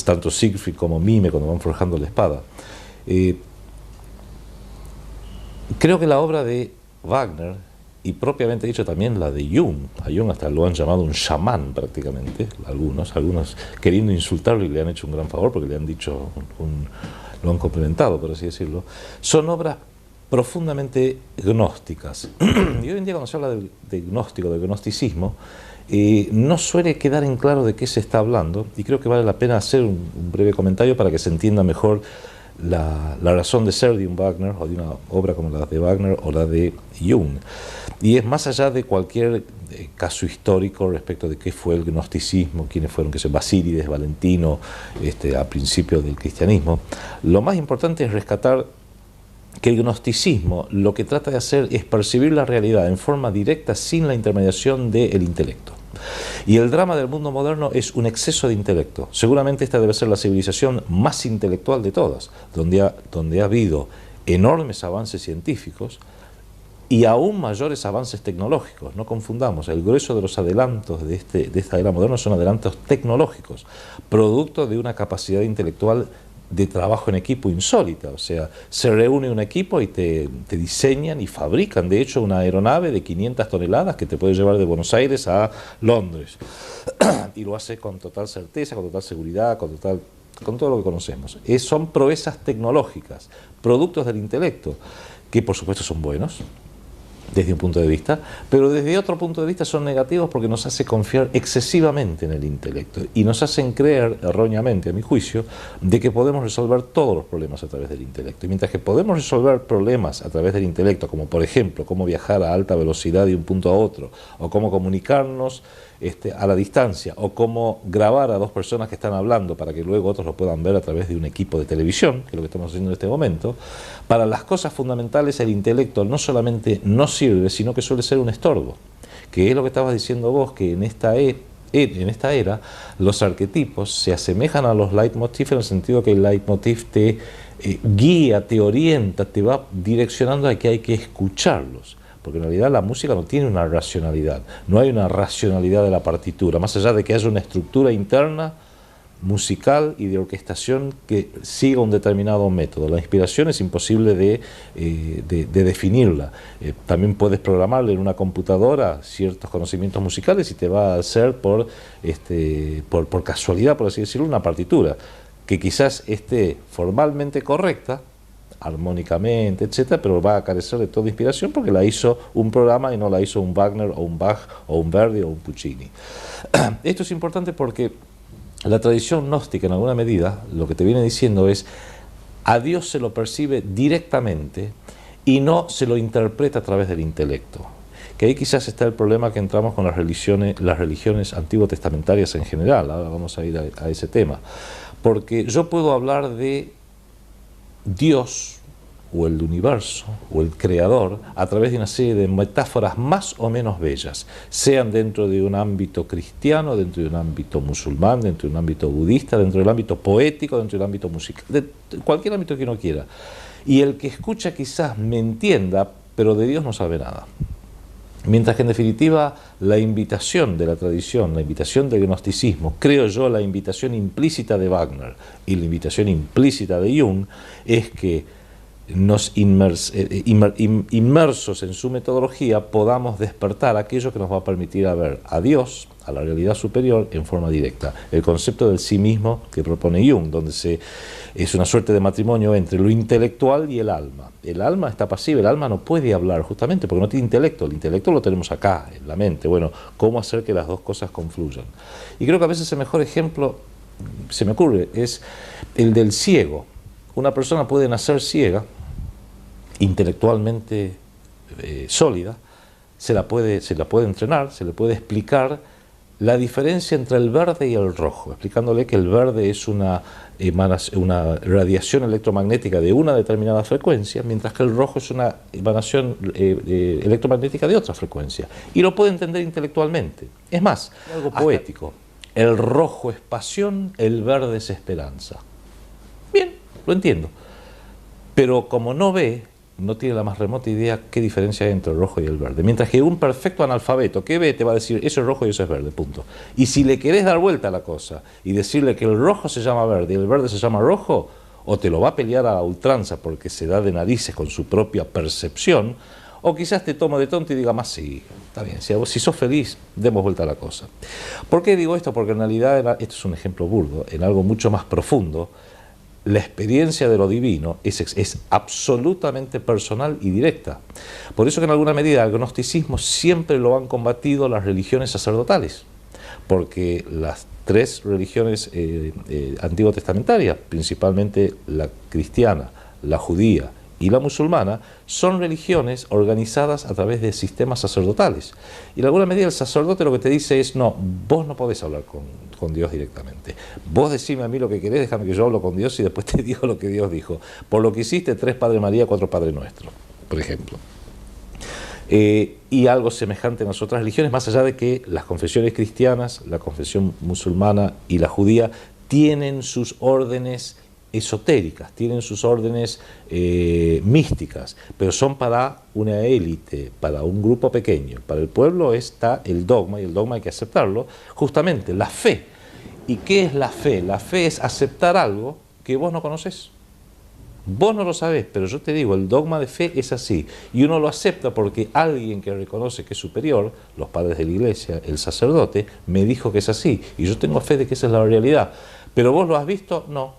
tanto Siegfried como Mime cuando van forjando la espada. Creo que la obra de Wagner, y propiamente dicho también la de Jung, a Jung hasta lo han llamado un chamán prácticamente, algunos queriendo insultarlo y le han hecho un gran favor porque le han dicho, lo han complementado, por así decirlo, son obras profundamente gnósticas. Y hoy en día cuando se habla de gnóstico, de gnosticismo, no suele quedar en claro de qué se está hablando, y creo que vale la pena hacer un breve comentario para que se entienda mejor la razón de ser de un Wagner o de una obra como la de Wagner o la de Jung. Y es más allá de cualquier caso histórico respecto de qué fue el gnosticismo, quiénes fueron, que son Basílides, Valentino, a principios del cristianismo. Lo más importante es rescatar que el gnosticismo lo que trata de hacer es percibir la realidad en forma directa sin la intermediación del intelecto. Y el drama del mundo moderno es un exceso de intelecto. Seguramente esta debe ser la civilización más intelectual de todas, donde ha habido enormes avances científicos y aún mayores avances tecnológicos. No confundamos, el grueso de los adelantos de esta era moderna son adelantos tecnológicos, producto de una capacidad intelectual de trabajo en equipo insólita. O sea, se reúne un equipo y te diseñan y fabrican, de hecho, una aeronave de 500 toneladas que te puede llevar de Buenos Aires a Londres. Y lo hace con total certeza, con total seguridad, con todo lo que conocemos. Son proezas tecnológicas, productos del intelecto, que por supuesto son buenos, desde un punto de vista, pero desde otro punto de vista son negativos porque nos hace confiar excesivamente en el intelecto y nos hacen creer, erróneamente a mi juicio, de que podemos resolver todos los problemas a través del intelecto. Y mientras que podemos resolver problemas a través del intelecto, como por ejemplo cómo viajar a alta velocidad de un punto a otro, o cómo comunicarnos a la distancia, o cómo grabar a dos personas que están hablando para que luego otros lo puedan ver a través de un equipo de televisión, que es lo que estamos haciendo en este momento, para las cosas fundamentales el intelecto no solamente no sirve, sino que suele ser un estorbo, que es lo que estabas diciendo vos, que en esta era los arquetipos se asemejan a los leitmotiv en el sentido que el leitmotiv te guía, te orienta, te va direccionando a que hay que escucharlos. Porque en realidad la música no tiene una racionalidad, no hay una racionalidad de la partitura, más allá de que haya una estructura interna musical y de orquestación que siga un determinado método. La inspiración es imposible de definirla. También puedes programarle en una computadora ciertos conocimientos musicales y te va a hacer por casualidad, por así decirlo, una partitura que quizás esté formalmente correcta, armónicamente, etcétera, pero va a carecer de toda inspiración porque la hizo un programa y no la hizo un Wagner o un Bach o un Verdi o un Puccini. Esto es importante porque la tradición gnóstica, en alguna medida, lo que te viene diciendo es: a Dios se lo percibe directamente y no se lo interpreta a través del intelecto. Que ahí quizás está el problema que entramos con las religiones antiguo-testamentarias en general. Ahora vamos a ir a ese tema. Porque yo puedo hablar de Dios o el universo o el creador a través de una serie de metáforas más o menos bellas, sean dentro de un ámbito cristiano, dentro de un ámbito musulmán, dentro de un ámbito budista, dentro del ámbito poético, dentro del ámbito musical, de cualquier ámbito que uno quiera. Y el que escucha quizás me entienda, pero de Dios no sabe nada. Mientras que en definitiva la invitación de la tradición, la invitación del gnosticismo, creo yo la invitación implícita de Wagner y la invitación implícita de Jung, es que nos inmersos en su metodología podamos despertar aquello que nos va a permitir a ver a Dios, a la realidad superior, en forma directa. El concepto del sí mismo que propone Jung, donde es una suerte de matrimonio entre lo intelectual y el alma. El alma está pasiva, el alma no puede hablar justamente porque no tiene intelecto. El intelecto lo tenemos acá, en la mente. Bueno, ¿cómo hacer que las dos cosas confluyan? Y creo que a veces el mejor ejemplo, se me ocurre, es el del ciego. Una persona puede nacer ciega, intelectualmente sólida, se la puede entrenar, se le puede explicar la diferencia entre el verde y el rojo, explicándole que el verde es una radiación electromagnética de una determinada frecuencia, mientras que el rojo es una emanación electromagnética de otra frecuencia. Y lo puede entender intelectualmente. Es más, algo poético. El rojo es pasión, el verde es esperanza. Bien, lo entiendo. Pero como no ve, no tiene la más remota idea qué diferencia hay entre el rojo y el verde. Mientras que un perfecto analfabeto que ve te va a decir eso es rojo y eso es verde, punto. Y si le querés dar vuelta a la cosa y decirle que el rojo se llama verde y el verde se llama rojo, o te lo va a pelear a ultranza porque se da de narices con su propia percepción, o quizás te toma de tonto y diga más sí, está bien, si sos feliz, demos vuelta a la cosa. ¿Por qué digo esto? Porque en realidad, esto es un ejemplo burdo, en algo mucho más profundo, la experiencia de lo divino es absolutamente personal y directa. Por eso que en alguna medida el gnosticismo siempre lo han combatido las religiones sacerdotales, porque las tres religiones antiguo-testamentarias, principalmente la cristiana, la judía y la musulmana, son religiones organizadas a través de sistemas sacerdotales. Y en alguna medida el sacerdote lo que te dice es, no, vos no podés hablar con Dios directamente. Vos decime a mí lo que querés, déjame que yo hablo con Dios y después te digo lo que Dios dijo. Por lo que hiciste, 3 Padre María, 4 Padre Nuestro, por ejemplo. Y algo semejante en las otras religiones, más allá de que las confesiones cristianas, la confesión musulmana y la judía tienen sus órdenes esotéricas, tienen sus órdenes místicas, pero son para una élite, para un grupo pequeño. Para el pueblo está el dogma, y el dogma hay que aceptarlo, justamente la fe. ¿Y qué es la fe? La fe es aceptar algo que vos no conocés. Vos no lo sabés, pero yo te digo, el dogma de fe es así. Y uno lo acepta porque alguien que reconoce que es superior, los padres de la iglesia, el sacerdote, me dijo que es así. Y yo tengo fe de que esa es la realidad. ¿Pero vos lo has visto? No.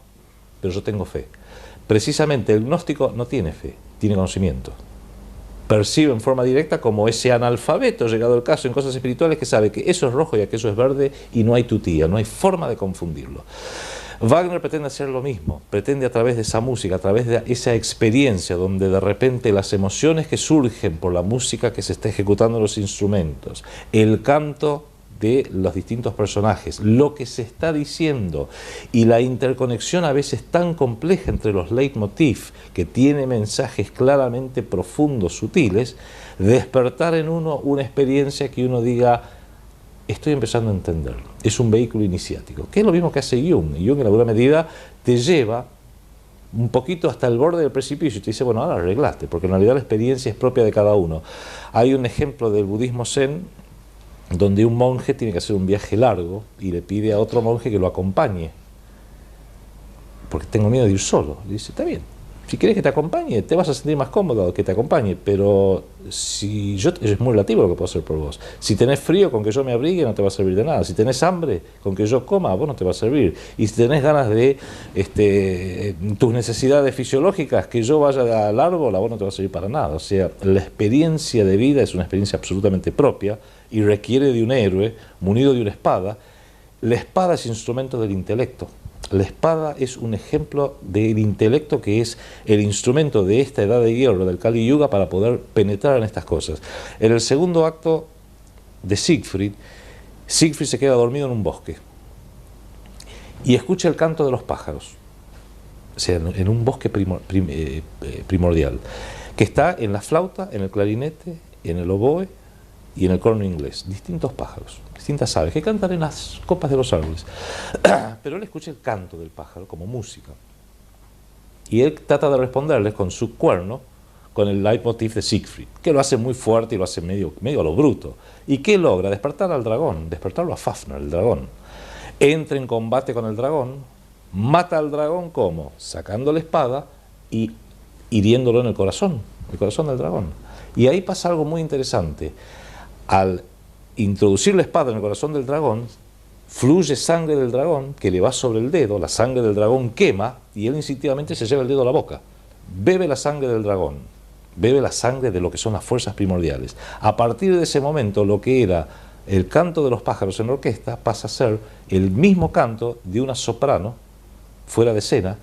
Pero yo tengo fe. Precisamente el gnóstico no tiene fe, tiene conocimiento. Percibe en forma directa como ese analfabeto, llegado el caso en cosas espirituales, que sabe que eso es rojo y aquello es verde y no hay tutía, no hay forma de confundirlo. Wagner pretende hacer lo mismo, pretende a través de esa música, a través de esa experiencia donde de repente las emociones que surgen por la música que se está ejecutando en los instrumentos, el canto de los distintos personajes, lo que se está diciendo y la interconexión a veces tan compleja entre los leitmotiv, que tiene mensajes claramente profundos, sutiles, despertar en uno una experiencia que uno diga, estoy empezando a entenderlo. Es un vehículo iniciático, que es lo mismo que hace Jung. Jung en alguna medida te lleva un poquito hasta el borde del precipicio y te dice, bueno, ahora arreglaste, porque en realidad la experiencia es propia de cada uno. Hay un ejemplo del budismo zen donde un monje tiene que hacer un viaje largo y le pide a otro monje que lo acompañe, porque tengo miedo de ir solo. Le dice, está bien, si quieres que te acompañe, te vas a sentir más cómodo que te acompañe, pero si yo, es muy relativo lo que puedo hacer por vos. Si tenés frío, con que yo me abrigue no te va a servir de nada. Si tenés hambre, con que yo coma, a vos no te va a servir. Y si tenés ganas de tus necesidades fisiológicas, que yo vaya al árbol, a vos no te va a servir para nada. O sea, la experiencia de vida es una experiencia absolutamente propia y requiere de un héroe munido de una espada. La espada es instrumento del intelecto. La espada es un ejemplo del intelecto, que es el instrumento de esta edad de hierro, del Kali Yuga, para poder penetrar en estas cosas. En el segundo acto de Siegfried, Siegfried se queda dormido en un bosque y escucha el canto de los pájaros, o sea, en un bosque primordial, que está en la flauta, en el clarinete, en el oboe y en el corno inglés, distintos pájaros, distintas aves que cantan en las copas de los árboles. Pero él escucha el canto del pájaro como música y él trata de responderles con su cuerno, con el leitmotiv de Siegfried, que lo hace muy fuerte y lo hace medio a lo bruto. ¿Y qué logra? Despertar al dragón, despertarlo a Fafner, el dragón. Entra en combate con el dragón, mata al dragón, ¿cómo? Sacando la espada y hiriéndolo en el corazón del dragón. Y ahí pasa algo muy interesante. Al introducir la espada en el corazón del dragón, fluye sangre del dragón que le va sobre el dedo, la sangre del dragón quema y él instintivamente se lleva el dedo a la boca. Bebe la sangre del dragón, bebe la sangre de lo que son las fuerzas primordiales. A partir de ese momento, lo que era el canto de los pájaros en la orquesta pasa a ser el mismo canto de una soprano fuera de escena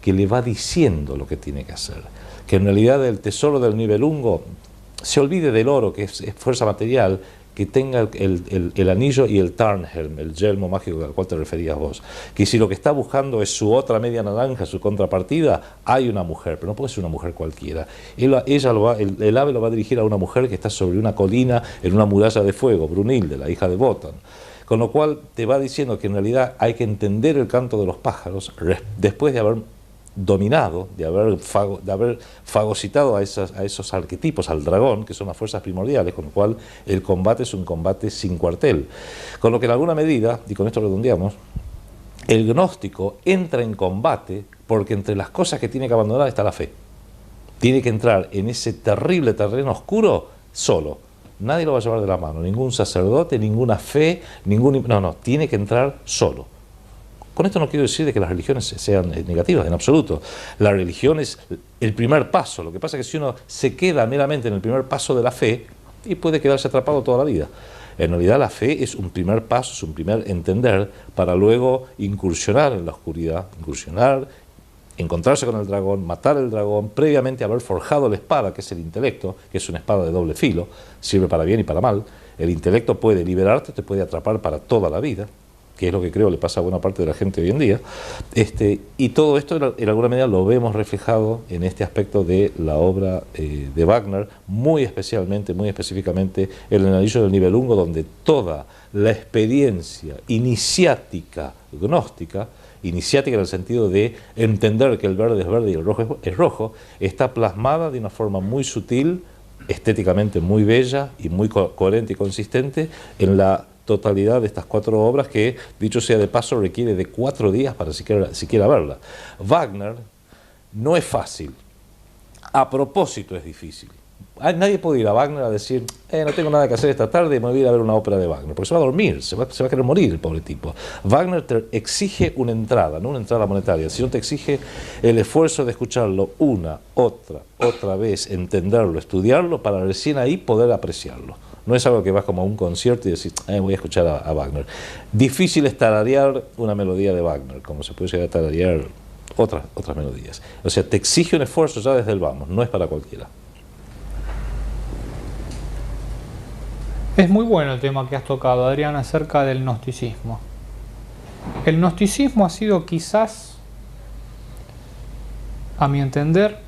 que le va diciendo lo que tiene que hacer. Que en realidad el tesoro del Nibelungo se olvide del oro, que es fuerza material, que tenga el anillo y el Tarnhelm, el yelmo mágico al cual te referías vos. Que si lo que está buscando es su otra media naranja, su contrapartida, hay una mujer, pero no puede ser una mujer cualquiera. El ave lo va a dirigir a una mujer que está sobre una colina en una muralla de fuego, Brunhilde, la hija de Wotan. Con lo cual te va diciendo que en realidad hay que entender el canto de los pájaros después de haber dominado, de haber fagocitado a esos arquetipos, al dragón, que son las fuerzas primordiales, con lo cual el combate es un combate sin cuartel. Con lo que en alguna medida, y con esto redondeamos, el gnóstico entra en combate porque entre las cosas que tiene que abandonar está la fe. Tiene que entrar en ese terrible terreno oscuro solo. Nadie lo va a llevar de la mano, ningún sacerdote, ninguna fe, no, tiene que entrar solo. Con esto no quiero decir de que las religiones sean negativas, en absoluto. La religión es el primer paso. Lo que pasa es que si uno se queda meramente en el primer paso de la fe, y puede quedarse atrapado toda la vida. En realidad la fe es un primer paso, es un primer entender, para luego incursionar en la oscuridad, encontrarse con el dragón, matar al dragón, previamente haber forjado la espada, que es el intelecto, que es una espada de doble filo, sirve para bien y para mal. El intelecto puede liberarte, te puede atrapar para toda la vida. que es lo que creo le pasa a buena parte de la gente hoy en día. Y todo esto en alguna medida lo vemos reflejado en este aspecto de la obra de Wagner, muy especialmente, muy específicamente en el Anillo del Nibelungo, donde toda la experiencia iniciática gnóstica, iniciática en el sentido de entender que el verde es verde y el rojo es rojo, está plasmada de una forma muy sutil, estéticamente muy bella y muy coherente y consistente en la totalidad de estas 4 obras que, dicho sea de paso, requiere de 4 días para siquiera verla. Wagner no es fácil, a propósito es difícil. Nadie puede ir a Wagner a decir, no tengo nada que hacer esta tarde, me voy a ir a ver una ópera de Wagner, porque se va a dormir, se va a querer morir el pobre tipo. Wagner te exige una entrada, no una entrada monetaria, sino te exige el esfuerzo de escucharlo una, otra vez, entenderlo, estudiarlo, para recién ahí poder apreciarlo. No es algo que vas como a un concierto y decís, voy a escuchar a Wagner. Difícil es tararear una melodía de Wagner, como se puede llegar a tararear otras melodías. O sea, te exige un esfuerzo ya desde el vamos, no es para cualquiera. Es muy bueno el tema que has tocado, Adrián, acerca del gnosticismo. El gnosticismo ha sido quizás, a mi entender,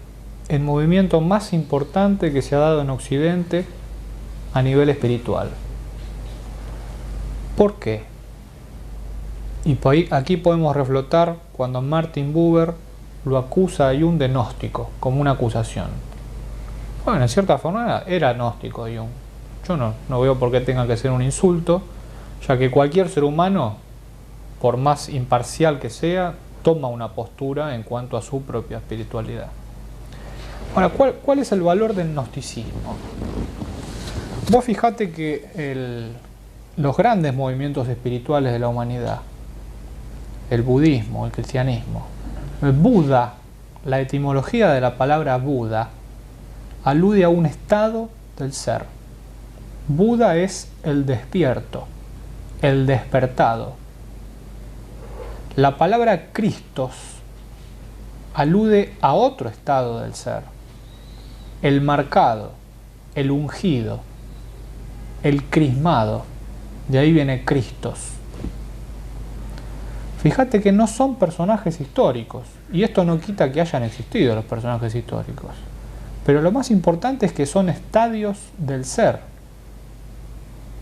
el movimiento más importante que se ha dado en Occidente a nivel espiritual. ¿Por qué? Y aquí podemos reflotar cuando Martin Buber lo acusa a Jung de gnóstico, como una acusación. Bueno, en cierta forma era gnóstico Jung. Yo no veo por qué tenga que ser un insulto, ya que cualquier ser humano, por más imparcial que sea, toma una postura en cuanto a su propia espiritualidad. Ahora, ¿cuál es el valor del gnosticismo? Vos fijate que los grandes movimientos espirituales de la humanidad, el budismo, el cristianismo, el Buda, la etimología de la palabra Buda, alude a un estado del ser. Buda es el despierto, el despertado. La palabra Christos alude a otro estado del ser, el marcado, el ungido, el crismado. De ahí viene Christos. Fíjate que no son personajes históricos, y esto no quita que hayan existido los personajes históricos, pero lo más importante es que son estadios del ser.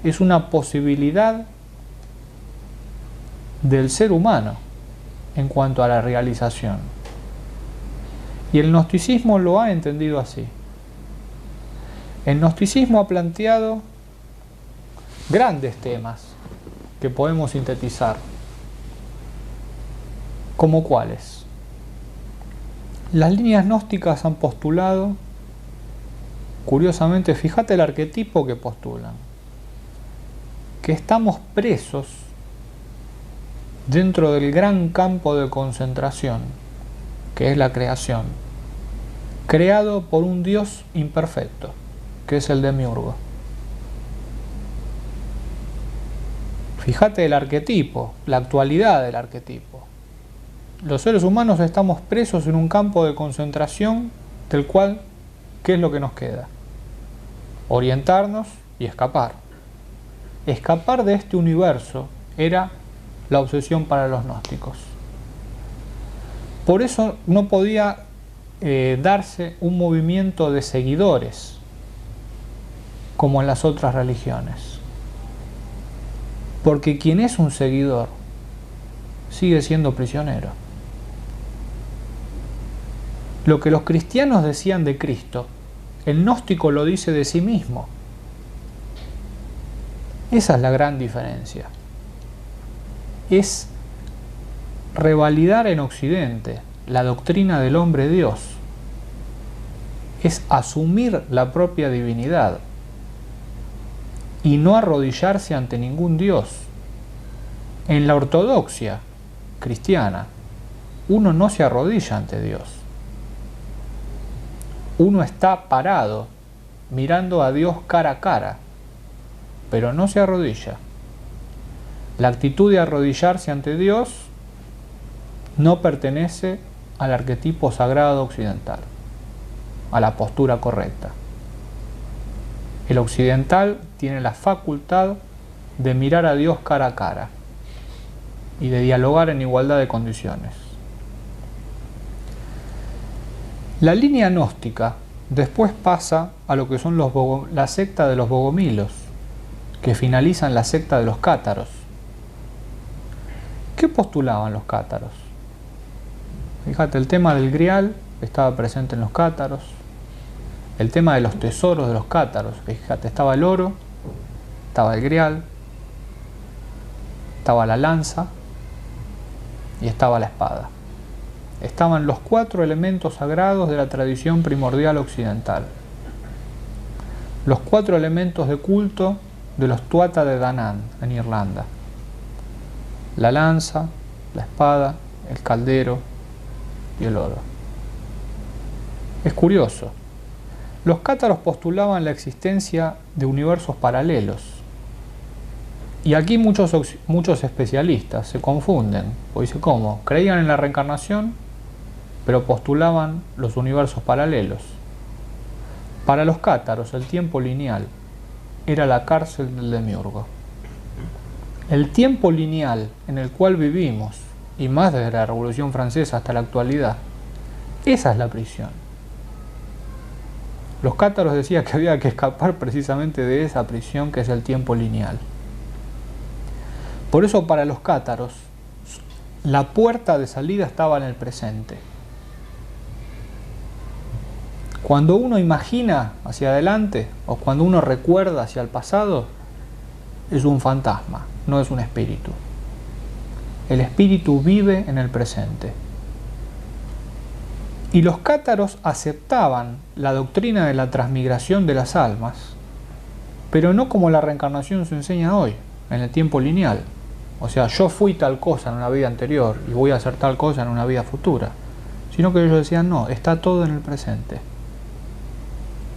Es una posibilidad del ser humano en cuanto a la realización. Y el gnosticismo lo ha entendido así. El gnosticismo ha planteado grandes temas que podemos sintetizar. ¿Como cuáles? Las líneas gnósticas han postulado, curiosamente, fíjate el arquetipo que postulan, que estamos presos dentro del gran campo de concentración, que es la creación, creado por un Dios imperfecto, que es el demiurgo. Fíjate el arquetipo, la actualidad del arquetipo. Los seres humanos estamos presos en un campo de concentración del cual, ¿qué es lo que nos queda? Orientarnos y escapar. Escapar de este universo era la obsesión para los gnósticos. Por eso no podía darse un movimiento de seguidores como en las otras religiones. Porque quien es un seguidor sigue siendo prisionero. Lo que los cristianos decían de Cristo, el gnóstico lo dice de sí mismo. Esa es la gran diferencia. Es revalidar en Occidente la doctrina del hombre Dios. Es asumir la propia divinidad y no arrodillarse ante ningún Dios. En la ortodoxia cristiana, uno no se arrodilla ante Dios. Uno está parado, mirando a Dios cara a cara, pero no se arrodilla. La actitud de arrodillarse ante Dios no pertenece al arquetipo sagrado occidental, a la postura correcta. El occidental tiene la facultad de mirar a Dios cara a cara, y de dialogar en igualdad de condiciones. La línea gnóstica después pasa a lo que son la secta de los bogomilos, que finalizan la secta de los cátaros. ¿Qué postulaban los cátaros? Fíjate, el tema del grial estaba presente en los cátaros, el tema de los tesoros de los cátaros, fíjate, estaba el oro, estaba el grial, estaba la lanza y estaba la espada. Estaban los 4 elementos sagrados de la tradición primordial occidental. Los 4 elementos de culto de los Tuatha de Danann en Irlanda. La lanza, la espada, el caldero y el oro. Es curioso. Los cátaros postulaban la existencia de universos paralelos. Y aquí muchos especialistas se confunden. O dicen, ¿cómo? Creían en la reencarnación, pero postulaban los universos paralelos. Para los cátaros, el tiempo lineal era la cárcel del demiurgo. El tiempo lineal en el cual vivimos, y más desde la Revolución Francesa hasta la actualidad, esa es la prisión. Los cátaros decían que había que escapar precisamente de esa prisión que es el tiempo lineal. Por eso para los cátaros, la puerta de salida estaba en el presente. Cuando uno imagina hacia adelante o cuando uno recuerda hacia el pasado, es un fantasma, no es un espíritu. El espíritu vive en el presente. Y los cátaros aceptaban la doctrina de la transmigración de las almas, pero no como la reencarnación se enseña hoy, en el tiempo lineal. O sea, yo fui tal cosa en una vida anterior y voy a hacer tal cosa en una vida futura. Sino que ellos decían, no, está todo en el presente.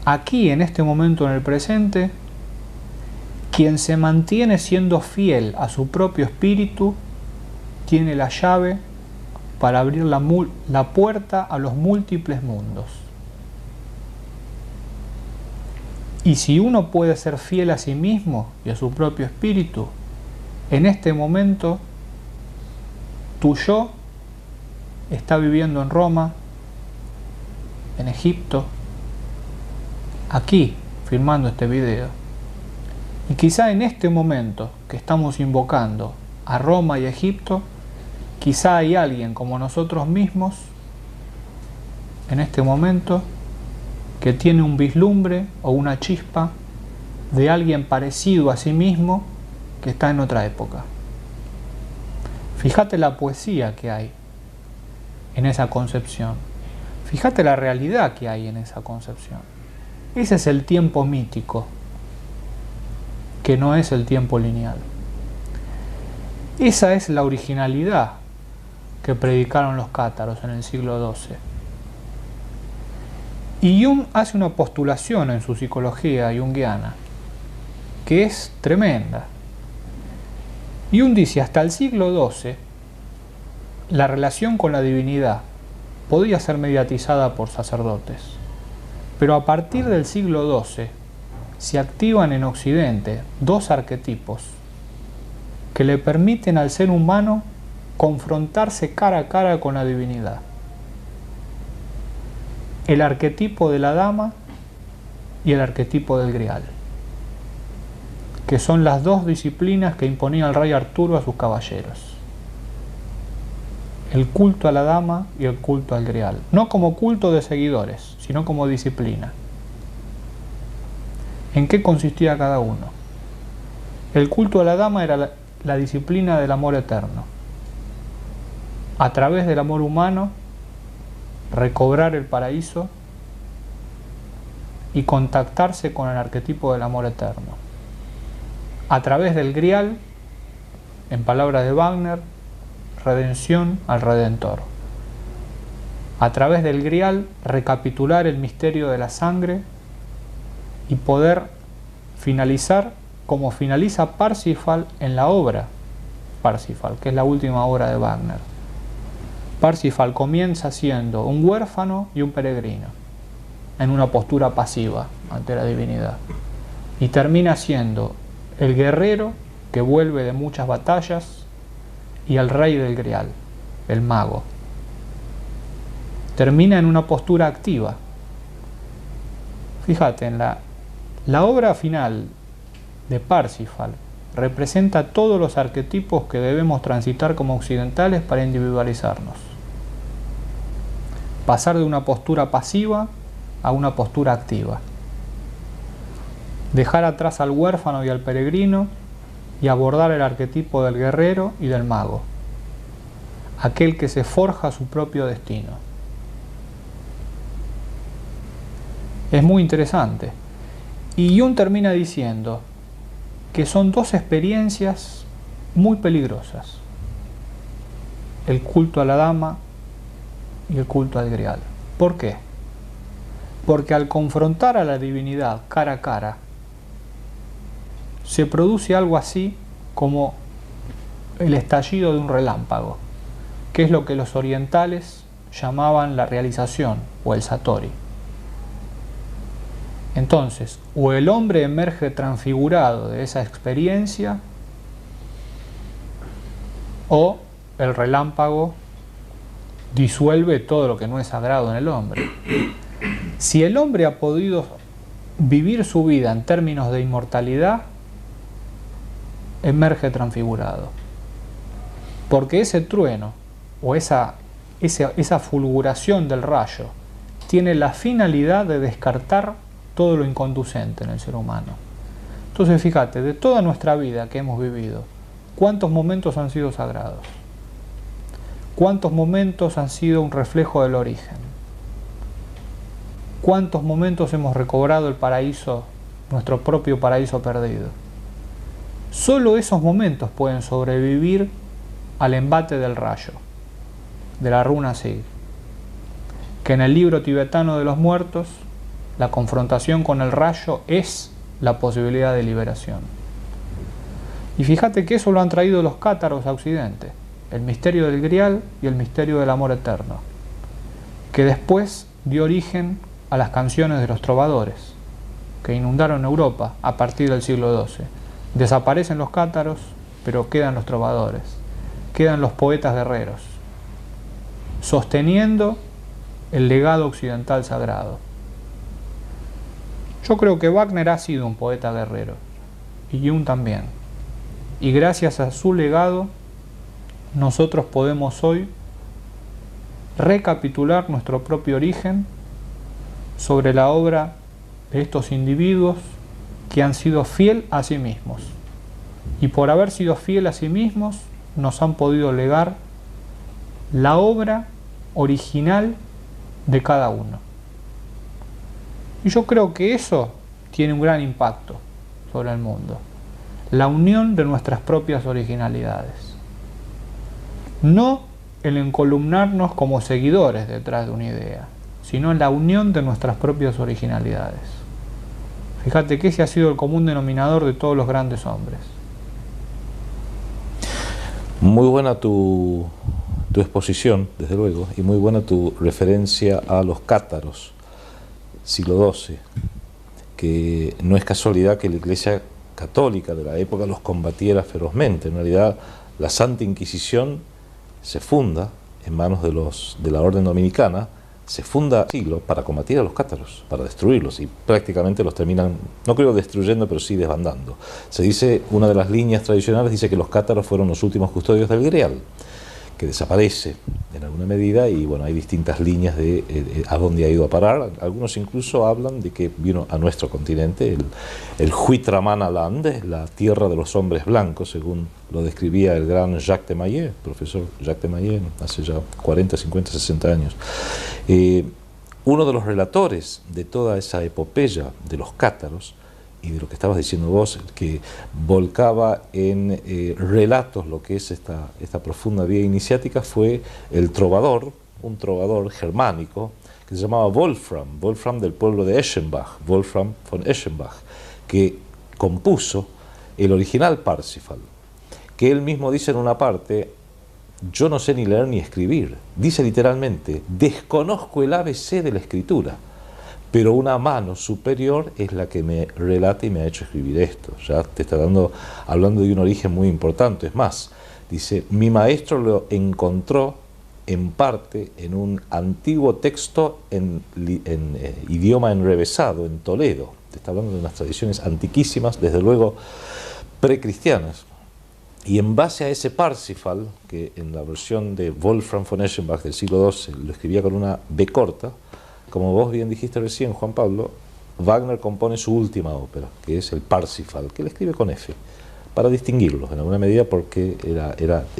Aquí, en este momento en el presente, quien se mantiene siendo fiel a su propio espíritu, tiene la llave para abrir la puerta a los múltiples mundos. Y si uno puede ser fiel a sí mismo y a su propio espíritu, en este momento tu yo está viviendo en Roma, en Egipto, aquí, filmando este video. Y quizá en este momento que estamos invocando a Roma y Egipto, quizá hay alguien como nosotros mismos, en este momento, que tiene un vislumbre o una chispa de alguien parecido a sí mismo que está en otra época. Fíjate la poesía que hay en esa concepción. Fíjate la realidad que hay en esa concepción. Ese es el tiempo mítico, que no es el tiempo lineal. Esa es la originalidad que predicaron los cátaros en el siglo XII. Y Jung hace una postulación en su psicología junguiana que es tremenda. Jung dice, hasta el siglo XII, la relación con la divinidad podía ser mediatizada por sacerdotes, pero a partir del siglo XII se activan en Occidente 2 arquetipos que le permiten al ser humano confrontarse cara a cara con la divinidad. El arquetipo de la dama y el arquetipo del grial, que son las 2 disciplinas que imponía el rey Arturo a sus caballeros. El culto a la dama y el culto al grial, no como culto de seguidores, sino como disciplina. ¿En qué consistía cada uno? El culto a la dama era la disciplina del amor eterno. A través del amor humano, recobrar el paraíso y contactarse con el arquetipo del amor eterno. A través del grial, en palabras de Wagner, redención al Redentor. A través del grial, recapitular el misterio de la sangre y poder finalizar como finaliza Parsifal en la obra Parsifal, que es la última obra de Wagner. Parsifal comienza siendo un huérfano y un peregrino, en una postura pasiva ante la divinidad, y termina siendo el guerrero que vuelve de muchas batallas, y el rey del grial, el mago. Termina en una postura activa. Fíjate, en la obra final de Parsifal representa todos los arquetipos que debemos transitar como occidentales para individualizarnos. Pasar de una postura pasiva a una postura activa. Dejar atrás al huérfano y al peregrino y abordar el arquetipo del guerrero y del mago, aquel que se forja su propio destino. Es muy interesante. Y Jung termina diciendo que son dos experiencias muy peligrosas: el culto a la dama y el culto al grial. ¿Por qué? Porque al confrontar a la divinidad cara a cara, se produce algo así como el estallido de un relámpago, que es lo que los orientales llamaban la realización o el satori. Entonces, o el hombre emerge transfigurado de esa experiencia, o el relámpago disuelve todo lo que no es sagrado en el hombre. Si el hombre ha podido vivir su vida en términos de inmortalidad, emerge transfigurado. Porque ese trueno o esa fulguración del rayo tiene la finalidad de descartar todo lo inconducente en el ser humano. Entonces fíjate, de toda nuestra vida que hemos vivido, ¿cuántos momentos han sido sagrados? ¿Cuántos momentos han sido un reflejo del origen? ¿Cuántos momentos hemos recobrado el paraíso, nuestro propio paraíso perdido? Solo esos momentos pueden sobrevivir al embate del rayo, de la runa Sig, que en el libro tibetano de los muertos, la confrontación con el rayo es la posibilidad de liberación. Y fíjate que eso lo han traído los cátaros a Occidente, el misterio del grial y el misterio del amor eterno, que después dio origen a las canciones de los trovadores, que inundaron Europa a partir del siglo XII. Desaparecen los cátaros, pero quedan los trovadores, quedan los poetas guerreros, sosteniendo el legado occidental sagrado. Yo creo que Wagner ha sido un poeta guerrero, y Jung también. Y gracias a su legado, nosotros podemos hoy recapitular nuestro propio origen sobre la obra de estos individuos que han sido fiel a sí mismos. Y por haber sido fiel a sí mismos, nos han podido legar la obra original de cada uno. Y yo creo que eso tiene un gran impacto sobre el mundo. La unión de nuestras propias originalidades. No el encolumnarnos como seguidores detrás de una idea, sino la unión de nuestras propias originalidades. Fíjate que ese ha sido el común denominador de todos los grandes hombres. Muy buena tu exposición, desde luego, y muy buena tu referencia a los cátaros, siglo XII, que no es casualidad que la Iglesia católica de la época los combatiera ferozmente. En realidad, la Santa Inquisición se funda en manos de la Orden Dominicana, se funda siglo para combatir a los cátaros, para destruirlos, y prácticamente los terminan, no creo destruyendo, pero sí desbandando. Se dice, una de las líneas tradicionales dice que los cátaros fueron los últimos custodios del grial, que desaparece en alguna medida, y bueno, hay distintas líneas de a dónde ha ido a parar. Algunos incluso hablan de que vino a nuestro continente, el Huitramana Land, la tierra de los hombres blancos, según lo describía el gran Jacques de Maillet, profesor Jacques de Maillet, hace ya 40, 50, 60 años. Uno de los relatores de toda esa epopeya de los cátaros, y de lo que estabas diciendo vos, que volcaba en relatos lo que es esta profunda vía iniciática, fue el trovador, un trovador germánico, que se llamaba Wolfram del pueblo de Eschenbach, Wolfram von Eschenbach, que compuso el original Parsifal, que él mismo dice en una parte: yo no sé ni leer ni escribir. Dice literalmente: desconozco el ABC de la escritura, pero una mano superior es la que me relata y me ha hecho escribir esto. Ya te está hablando de un origen muy importante. Es más, Dice, mi maestro lo encontró en parte en un antiguo texto en idioma enrevesado en Toledo. Te está hablando de unas tradiciones antiquísimas, desde luego precristianas. Y en base a ese Parsifal, que en la versión de Wolfram von Eschenbach del siglo XII lo escribía con una B corta, como vos bien dijiste recién, Juan Pablo, Wagner compone su última ópera, que es el Parsifal, que le escribe con F, para distinguirlos en alguna medida, porque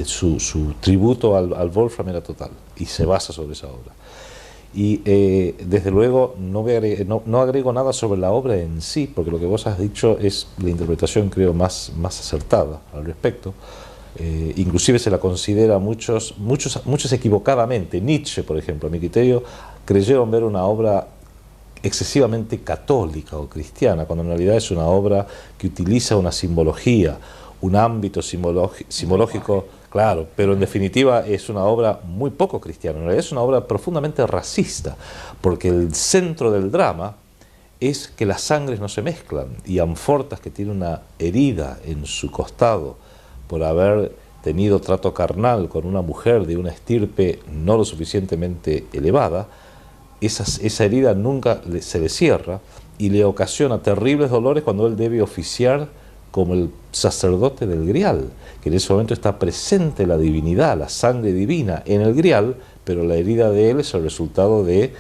su tributo al Wolfram era total, y se basa sobre esa obra. Y desde luego no agrego nada sobre la obra en sí, porque lo que vos has dicho es la interpretación, creo, más acertada al respecto. Inclusive se la considera muchos equivocadamente. Nietzsche, por ejemplo, a mi criterio, creyeron ver una obra excesivamente católica o cristiana, cuando en realidad es una obra que utiliza una simbología, un ámbito simbológico, claro, pero en definitiva es una obra muy poco cristiana. En realidad es una obra profundamente racista, porque el centro del drama es que las sangres no se mezclan, y Amfortas, que tiene una herida en su costado por haber tenido trato carnal con una mujer de una estirpe no lo suficientemente elevada, esa herida nunca se le cierra y le ocasiona terribles dolores cuando él debe oficiar como el sacerdote del Grial, que en ese momento está presente la divinidad, la sangre divina en el Grial, pero la herida de él es el resultado de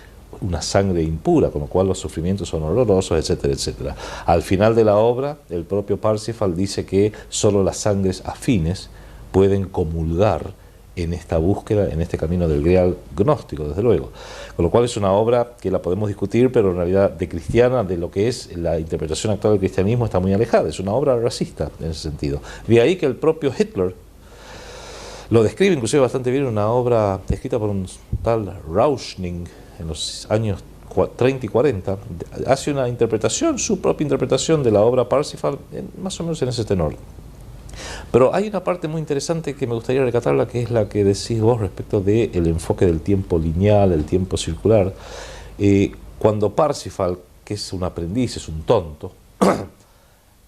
una sangre impura, con lo cual los sufrimientos son horrorosos, etcétera, etcétera. Al final de la obra, el propio Parsifal dice que solo las sangres afines pueden comulgar en esta búsqueda, en este camino del Grial gnóstico, desde luego. Con lo cual es una obra que la podemos discutir, pero en realidad de cristiana, de lo que es la interpretación actual del cristianismo, está muy alejada. Es una obra racista en ese sentido. De ahí que el propio Hitler lo describe inclusive bastante bien en una obra escrita por un tal Rauschning en los años 30 y 40. Hace una interpretación, su propia interpretación de la obra Parsifal, más o menos en ese tenor. Pero hay una parte muy interesante que me gustaría rescatarla, que es la que decís vos respecto del enfoque del tiempo lineal, el tiempo circular. Cuando Parsifal, que es un aprendiz, es un tonto,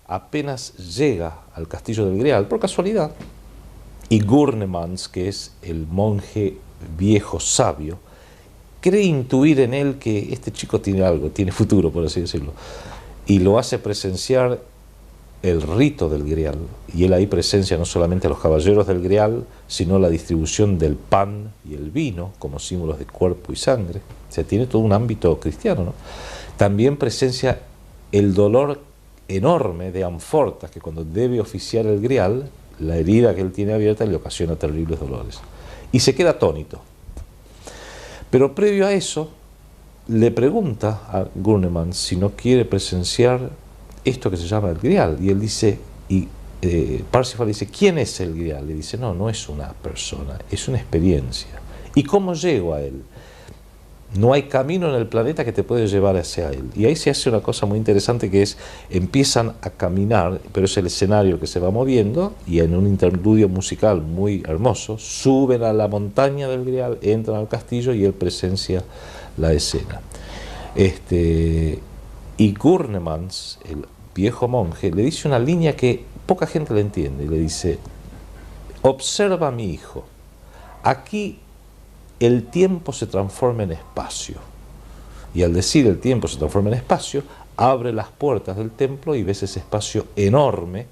apenas llega al castillo del Grial, por casualidad, y Gurnemans, que es el monje viejo sabio, cree intuir en él que este chico tiene algo, tiene futuro, por así decirlo, y lo hace presenciar el rito del Grial, y él ahí presencia no solamente a los caballeros del Grial, sino la distribución del pan y el vino como símbolos de cuerpo y sangre. O sea, tiene todo un ámbito cristiano, ¿no? También presencia el dolor enorme de Amfortas, que cuando debe oficiar el Grial, la herida que él tiene abierta le ocasiona terribles dolores. Y se queda atónito. Pero previo a eso, le pregunta a Gurnemann si no quiere presenciar esto que se llama el Grial, y él dice, Parsifal dice, ¿quién es el Grial? Le dice, no es una persona, es una experiencia. ¿Y cómo llego a él? No hay camino en el planeta que te puede llevar hacia él. Y ahí se hace una cosa muy interesante, que es, empiezan a caminar, pero es el escenario que se va moviendo, y en un interludio musical muy hermoso, suben a la montaña del Grial, entran al castillo y él presencia la escena. Y Gurnemans, el viejo monje, le dice una línea que poca gente le entiende, y le dice, observa, mi hijo, aquí el tiempo se transforma en espacio, y al decir el tiempo se transforma en espacio, abre las puertas del templo y ves ese espacio enorme,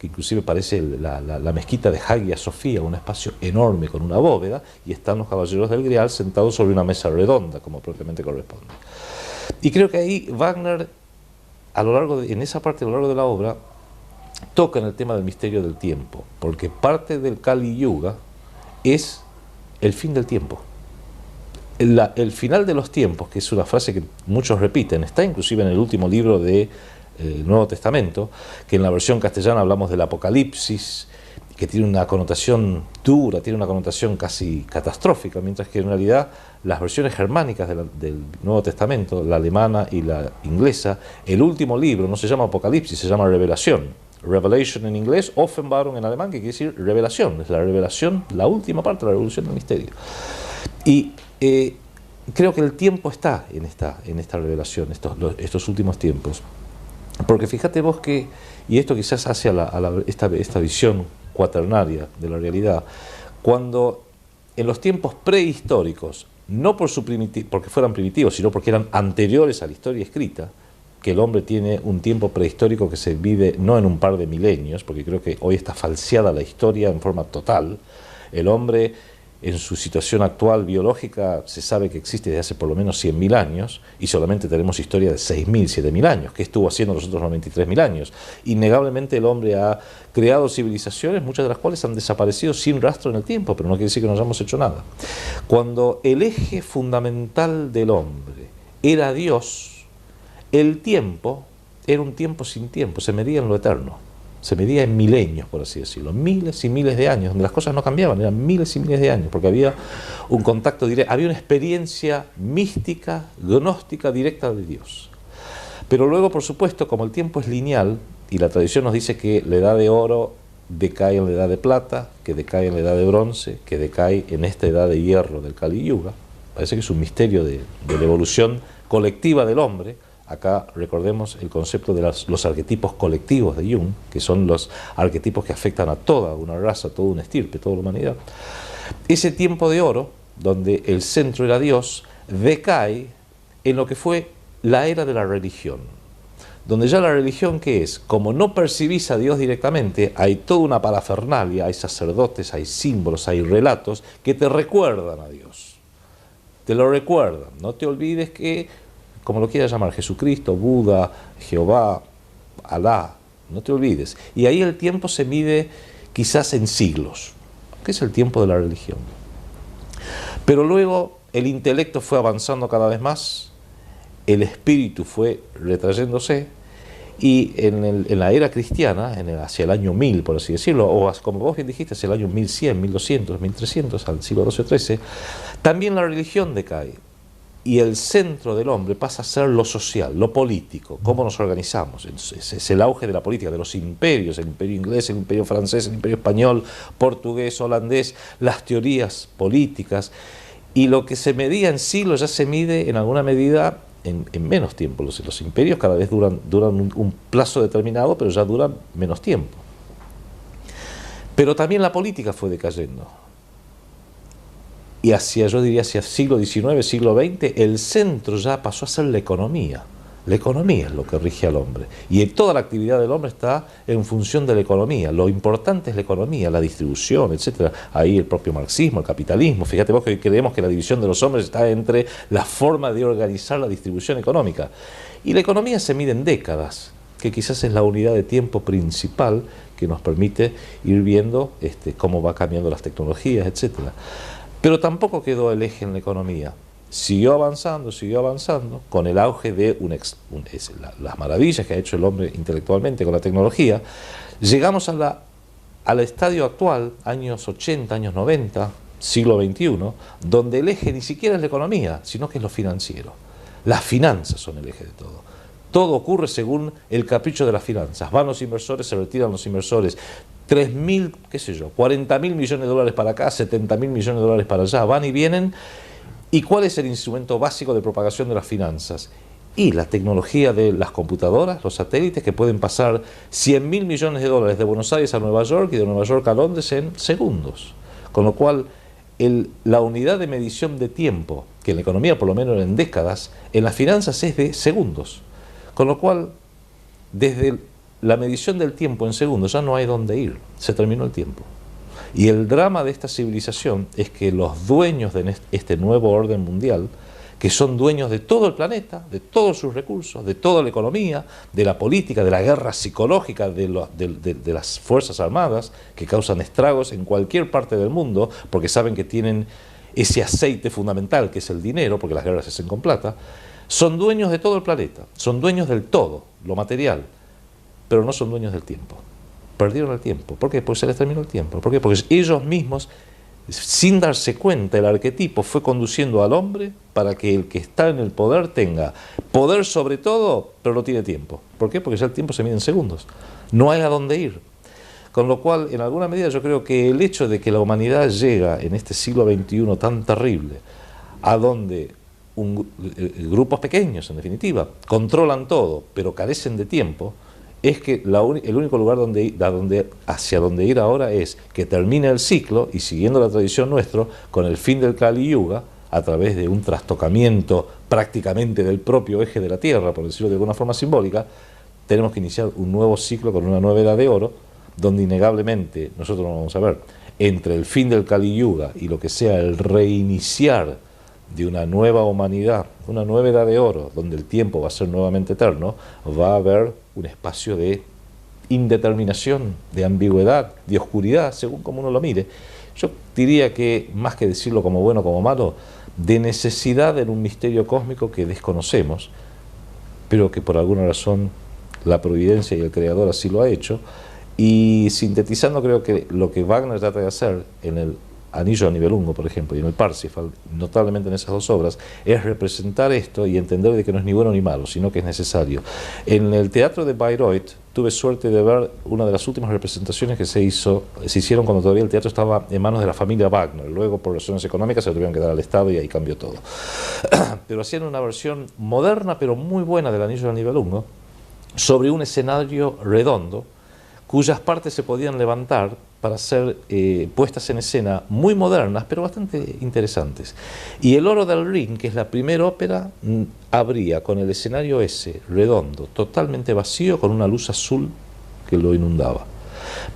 que inclusive parece la mezquita de Hagia Sofía, un espacio enorme con una bóveda, y están los caballeros del Grial sentados sobre una mesa redonda, como propiamente corresponde. Y creo que ahí Wagner, en esa parte a lo largo de la obra, toca en el tema del misterio del tiempo, porque parte del Kali Yuga es el fin del tiempo. El final de los tiempos, que es una frase que muchos repiten, está inclusive en el último libro del Nuevo Testamento, que en la versión castellana hablamos del Apocalipsis, que tiene una connotación dura, tiene una connotación casi catastrófica, mientras que en realidad las versiones germánicas del Nuevo Testamento, la alemana y la inglesa, el último libro no se llama Apocalipsis, se llama Revelación. Revelation en inglés, Offenbarung en alemán, que quiere decir revelación, es la revelación, la última parte de la revolución del misterio. Y creo que el tiempo está en esta revelación, estos últimos tiempos. Porque fíjate vos que, y esto quizás hace esta visión cuaternaria de la realidad, cuando en los tiempos prehistóricos, no por porque fueran primitivos, sino porque eran anteriores a la historia escrita, que el hombre tiene un tiempo prehistórico que se vive no en un par de milenios, porque creo que hoy está falseada la historia en forma total. El hombre, en su situación actual biológica, se sabe que existe desde hace por lo menos 100.000 años, y solamente tenemos historia de 6.000, 7.000 años. ¿Qué estuvo haciendo los otros 93.000 años? Innegablemente el hombre ha creado civilizaciones, muchas de las cuales han desaparecido sin rastro en el tiempo, pero no quiere decir que no hayamos hecho nada. Cuando el eje fundamental del hombre era Dios, el tiempo era un tiempo sin tiempo, se medía en lo eterno, se medía en milenios, por así decirlo, miles y miles de años, donde las cosas no cambiaban, eran miles y miles de años, porque había un contacto directo, había una experiencia mística, gnóstica directa de Dios. Pero luego, por supuesto, como el tiempo es lineal, y la tradición nos dice que la edad de oro decae en la edad de plata, que decae en la edad de bronce, que decae en esta edad de hierro del Kali Yuga, parece que es un misterio de la evolución colectiva del hombre. Acá recordemos el concepto de los arquetipos colectivos de Jung, que son los arquetipos que afectan a toda una raza, toda una estirpe, toda la humanidad. Ese tiempo de oro, donde el centro era Dios, decae en lo que fue la era de la religión, donde ya la religión, ¿qué es? Como no percibís a Dios directamente, hay toda una parafernalia, hay sacerdotes, hay símbolos, hay relatos que te recuerdan a Dios. Te lo recuerdan. No te olvides que, como lo quieras llamar, Jesucristo, Buda, Jehová, Alá, no te olvides. Y ahí el tiempo se mide quizás en siglos, que es el tiempo de la religión. Pero luego el intelecto fue avanzando cada vez más, el espíritu fue retrayéndose, y en la era cristiana, hacia el año 1000, por así decirlo, o como vos bien dijiste, hacia el año 1100, 1200, 1300, al siglo XII o XIII, también la religión decae. Y el centro del hombre pasa a ser lo social, lo político, cómo nos organizamos. Es el auge de la política, de los imperios, el imperio inglés, el imperio francés, el imperio español, portugués, holandés, las teorías políticas. Y lo que se medía en siglos ya se mide en alguna medida en menos tiempo. Los imperios cada vez duran un plazo determinado, pero ya duran menos tiempo. Pero también la política fue decayendo. Y yo diría hacia el siglo XIX, siglo XX, el centro ya pasó a ser la economía. La economía es lo que rige al hombre. Y toda la actividad del hombre está en función de la economía. Lo importante es la economía, la distribución, etc. Ahí el propio marxismo, el capitalismo. Fíjate vos que hoy creemos que la división de los hombres está entre la forma de organizar la distribución económica. Y la economía se mide en décadas, que quizás es la unidad de tiempo principal que nos permite ir viendo cómo va cambiando las tecnologías, etc. Pero tampoco quedó el eje en la economía. Siguió avanzando, con el auge de las maravillas que ha hecho el hombre intelectualmente con la tecnología. Llegamos al estadio actual, años 80, años 90, siglo XXI, donde el eje ni siquiera es la economía, sino que es lo financiero. Las finanzas son el eje de todo. Todo ocurre según el capricho de las finanzas. Van los inversores, se retiran los inversores. 3.000, qué sé yo, 40.000 millones de dólares para acá, 70.000 millones de dólares para allá, van y vienen. ¿Y cuál es el instrumento básico de propagación de las finanzas? Y la tecnología de las computadoras, los satélites, que pueden pasar 100.000 millones de dólares de Buenos Aires a Nueva York y de Nueva York a Londres en segundos. Con lo cual, la unidad de medición de tiempo, que en la economía por lo menos en décadas, en las finanzas es de segundos. Con lo cual, desde la medición del tiempo en segundos ya no hay dónde ir, se terminó el tiempo. Y el drama de esta civilización es que los dueños de este nuevo orden mundial, que son dueños de todo el planeta, de todos sus recursos, de toda la economía, de la política, de la guerra psicológica, de las fuerzas armadas, que causan estragos en cualquier parte del mundo, porque saben que tienen ese aceite fundamental que es el dinero, porque las guerras se hacen con plata, son dueños de todo el planeta, son dueños del todo, lo material, pero no son dueños del tiempo. Perdieron el tiempo. ¿Por qué? Porque se les terminó el tiempo. ¿Por qué? Porque ellos mismos, sin darse cuenta, el arquetipo fue conduciendo al hombre para que el que está en el poder tenga poder sobre todo, pero no tiene tiempo. ¿Por qué? Porque ya el tiempo se mide en segundos. No hay a dónde ir. Con lo cual, en alguna medida, yo creo que el hecho de que la humanidad llega en este siglo XXI tan terrible, a donde grupos pequeños, en definitiva, controlan todo, pero carecen de tiempo, es que el único lugar hacia donde ir ahora es que termine el ciclo y, siguiendo la tradición nuestra, con el fin del Kali Yuga, a través de un trastocamiento prácticamente del propio eje de la Tierra, por decirlo de alguna forma simbólica, tenemos que iniciar un nuevo ciclo con una nueva edad de oro, donde innegablemente, nosotros lo vamos a ver, entre el fin del Kali Yuga y lo que sea el reiniciar de una nueva humanidad, una nueva edad de oro, donde el tiempo va a ser nuevamente eterno, va a haber un espacio de indeterminación, de ambigüedad, de oscuridad, según como uno lo mire. Yo diría que, más que decirlo como bueno o como malo, de necesidad en un misterio cósmico que desconocemos, pero que por alguna razón la providencia y el creador así lo ha hecho. Y sintetizando, creo que lo que Wagner trata de hacer en el Anillo del Nibelungo, por ejemplo, y en el Parsifal, notablemente en esas dos obras, es representar esto y entender de que no es ni bueno ni malo, sino que es necesario. En el teatro de Bayreuth tuve suerte de ver una de las últimas representaciones que se hicieron cuando todavía el teatro estaba en manos de la familia Wagner. Luego, por razones económicas, se lo tuvieron que dar al Estado y ahí cambió todo. Pero hacían una versión moderna, pero muy buena del Anillo del Nibelungo, sobre un escenario redondo, cuyas partes se podían levantar para ser puestas en escena muy modernas, pero bastante interesantes. Y El Oro del Rin, que es la primera ópera, abría con el escenario ese, redondo, totalmente vacío, con una luz azul que lo inundaba.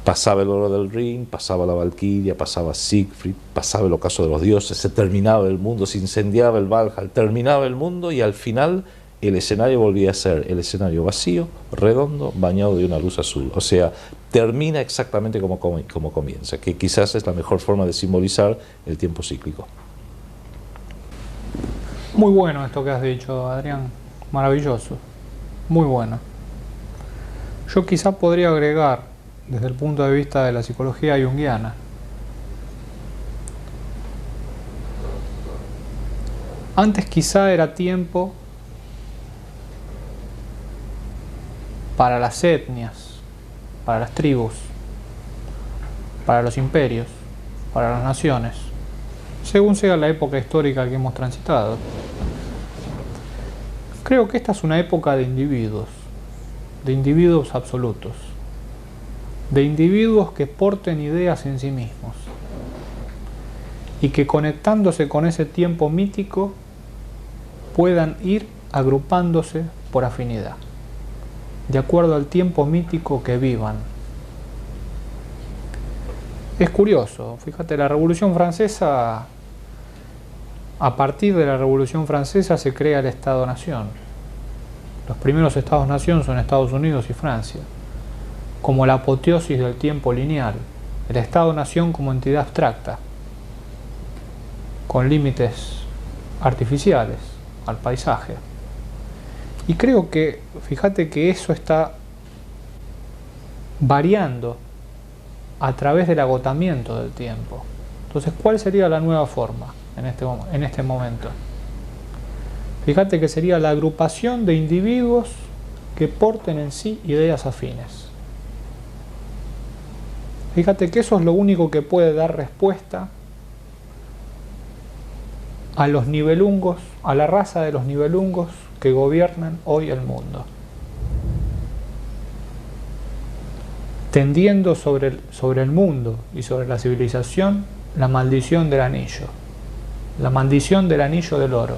Pasaba El Oro del Rin, pasaba la Valquiria, pasaba Siegfried, pasaba el Ocaso de los Dioses, se terminaba el mundo, se incendiaba el Valhall, terminaba el mundo y al final el escenario volvía a ser el escenario vacío, redondo, bañado de una luz azul. O sea, termina exactamente como comienza, que quizás es la mejor forma de simbolizar el tiempo cíclico. Muy bueno esto que has dicho, Adrián. Maravilloso. Muy bueno. Yo quizá podría agregar, desde el punto de vista de la psicología junguiana, antes quizá era tiempo para las etnias, para las tribus, para los imperios, para las naciones, según sea la época histórica que hemos transitado. Creo que esta es una época de individuos absolutos, de individuos que porten ideas en sí mismos y que, conectándose con ese tiempo mítico, puedan ir agrupándose por afinidad, de acuerdo al tiempo mítico que vivan. Es curioso, fíjate, la Revolución Francesa, a partir de la Revolución Francesa se crea el Estado-Nación. Los primeros Estados-Nación son Estados Unidos y Francia, como la apoteosis del tiempo lineal, el Estado-Nación como entidad abstracta, con límites artificiales al paisaje. Y creo que, fíjate que eso está variando a través del agotamiento del tiempo. Entonces, ¿cuál sería la nueva forma en este momento? Fíjate que sería la agrupación de individuos que porten en sí ideas afines. Fíjate que eso es lo único que puede dar respuesta a los nibelungos, a la raza de los nibelungos que gobiernan hoy el mundo, tendiendo sobre el mundo y sobre la civilización la maldición del anillo, la maldición del anillo del oro,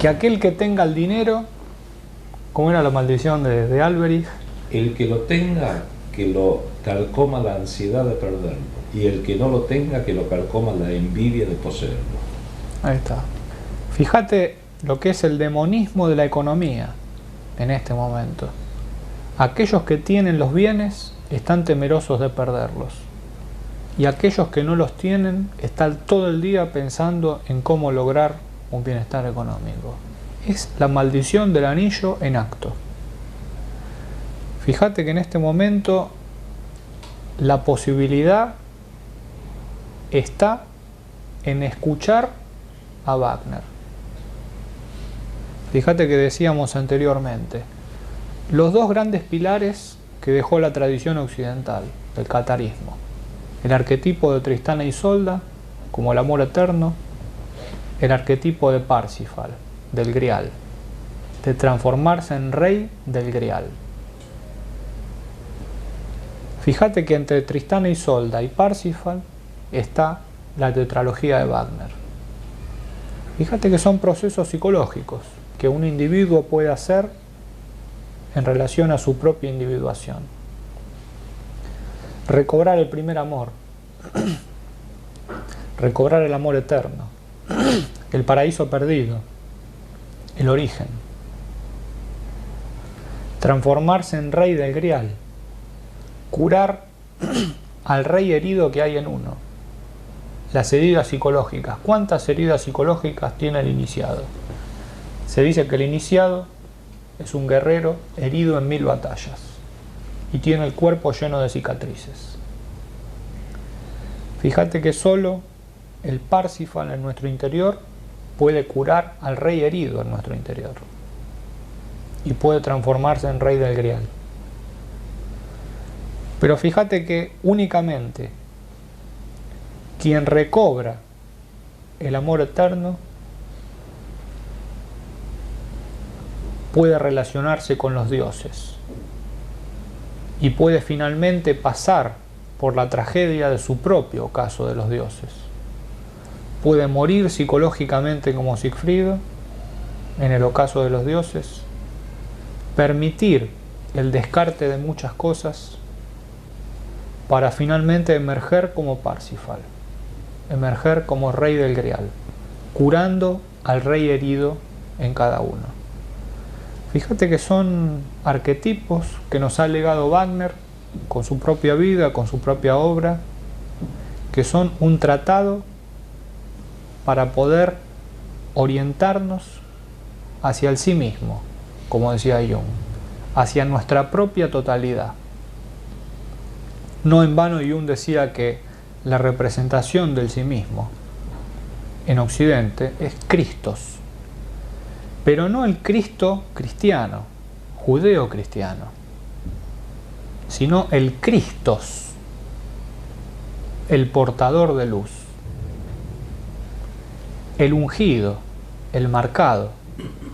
que aquel que tenga el dinero, ¿cómo era la maldición de Alberich? El que lo tenga, que lo carcoma la ansiedad de perderlo, y el que no lo tenga, que lo carcoma la envidia de poseerlo. Ahí está. Fíjate lo que es el demonismo de la economía en este momento. Aquellos que tienen los bienes están temerosos de perderlos, y aquellos que no los tienen están todo el día pensando en cómo lograr un bienestar económico. Es la maldición del anillo en acto. Fíjate que en este momento la posibilidad está en escuchar a Wagner. Fíjate que decíamos anteriormente, los dos grandes pilares que dejó la tradición occidental del catarismo, el arquetipo de Tristán e Isolda como el amor eterno, el arquetipo de Parsifal, del Grial, de transformarse en rey del Grial. Fíjate que entre Tristán e Isolda y Parsifal está la tetralogía de Wagner. Fíjate que son procesos psicológicos que un individuo puede hacer en relación a su propia individuación. Recobrar el primer amor, recobrar el amor eterno, el paraíso perdido, el origen, transformarse en rey del Grial, curar al rey herido que hay en uno, las heridas psicológicas. ¿Cuántas heridas psicológicas tiene el iniciado? Se dice que el iniciado es un guerrero herido en 1000 batallas y tiene el cuerpo lleno de cicatrices. Fíjate que solo el Parsifal en nuestro interior puede curar al rey herido en nuestro interior y puede transformarse en rey del Grial. Pero fíjate que únicamente quien recobra el amor eterno puede relacionarse con los dioses y puede finalmente pasar por la tragedia de su propio ocaso de los dioses. Puede morir psicológicamente como Sigfrido en el ocaso de los dioses, permitir el descarte de muchas cosas para finalmente emerger como Parsifal, emerger como rey del Grial, curando al rey herido en cada uno. Fíjate que son arquetipos que nos ha legado Wagner con su propia vida, con su propia obra, que son un tratado para poder orientarnos hacia el sí mismo, como decía Jung, hacia nuestra propia totalidad. No en vano Jung decía que la representación del sí mismo en Occidente es Christos, pero no el Cristo cristiano, judeo-cristiano, sino el Christos, el portador de luz, el ungido, el marcado,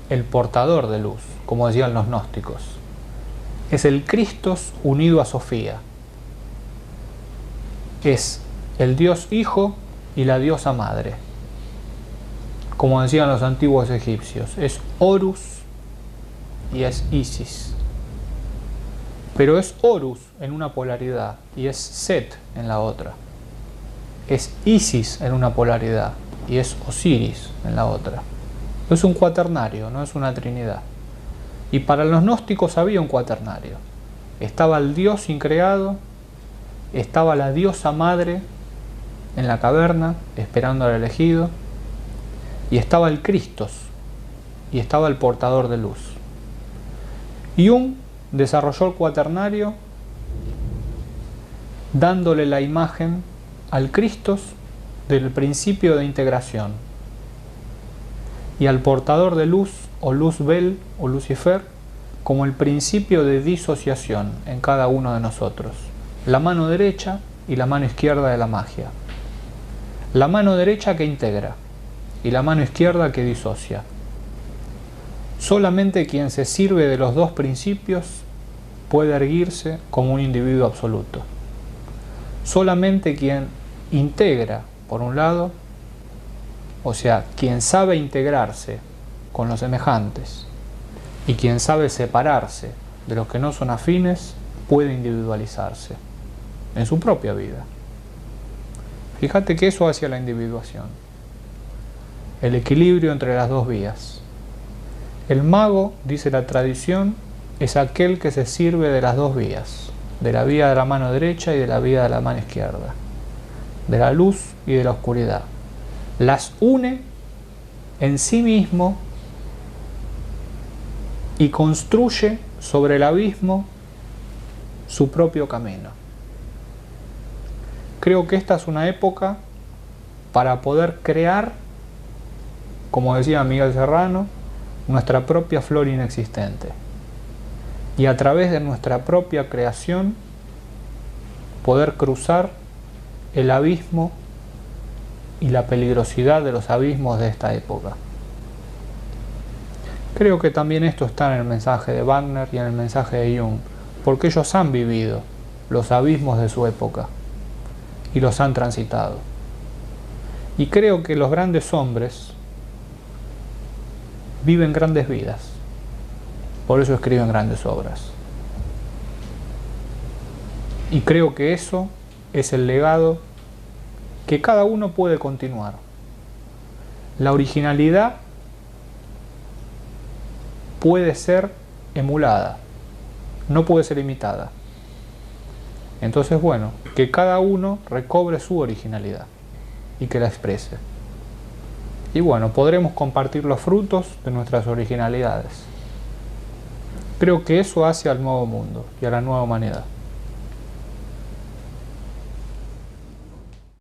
el portador de luz, como decían los gnósticos. Es el Christos unido a Sofía. Es el Dios Hijo y la diosa Madre, como decían los antiguos egipcios. Es Horus y es Isis. Pero es Horus en una polaridad y es Set en la otra. Es Isis en una polaridad y es Osiris en la otra. Es un cuaternario, no es una trinidad. Y para los gnósticos había un cuaternario. Estaba el Dios increado, estaba la diosa madre en la caverna esperando al elegido, y estaba el Christos, y estaba el portador de luz. Jung desarrolló el cuaternario dándole la imagen al Christos del principio de integración y al portador de luz o Luzbel o Lucifer como el principio de disociación en cada uno de nosotros, la mano derecha y la mano izquierda de la magia, la mano derecha que integra y la mano izquierda que disocia. Solamente quien se sirve de los dos principios puede erguirse como un individuo absoluto. Solamente quien integra, por un lado, o sea, quien sabe integrarse con los semejantes y quien sabe separarse de los que no son afines, puede individualizarse en su propia vida. Fíjate que eso hacia la individuación, el equilibrio entre las dos vías. El mago, dice la tradición, es aquel que se sirve de las dos vías, de la vía de la mano derecha y de la vía de la mano izquierda, de la luz y de la oscuridad. Las une en sí mismo y construye sobre el abismo su propio camino. Creo que esta es una época para poder crear, como decía Miguel Serrano, nuestra propia flor inexistente. Y a través de nuestra propia creación poder cruzar el abismo y la peligrosidad de los abismos de esta época. Creo que también esto está en el mensaje de Wagner y en el mensaje de Jung, porque ellos han vivido los abismos de su época y los han transitado. Y creo que los grandes hombres viven grandes vidas, por eso escriben grandes obras. Y creo que eso es el legado que cada uno puede continuar. La originalidad puede ser emulada, no puede ser imitada. Entonces, bueno, que cada uno recobre su originalidad y que la exprese. Y bueno, podremos compartir los frutos de nuestras originalidades. Creo que eso hace al nuevo mundo y a la nueva humanidad.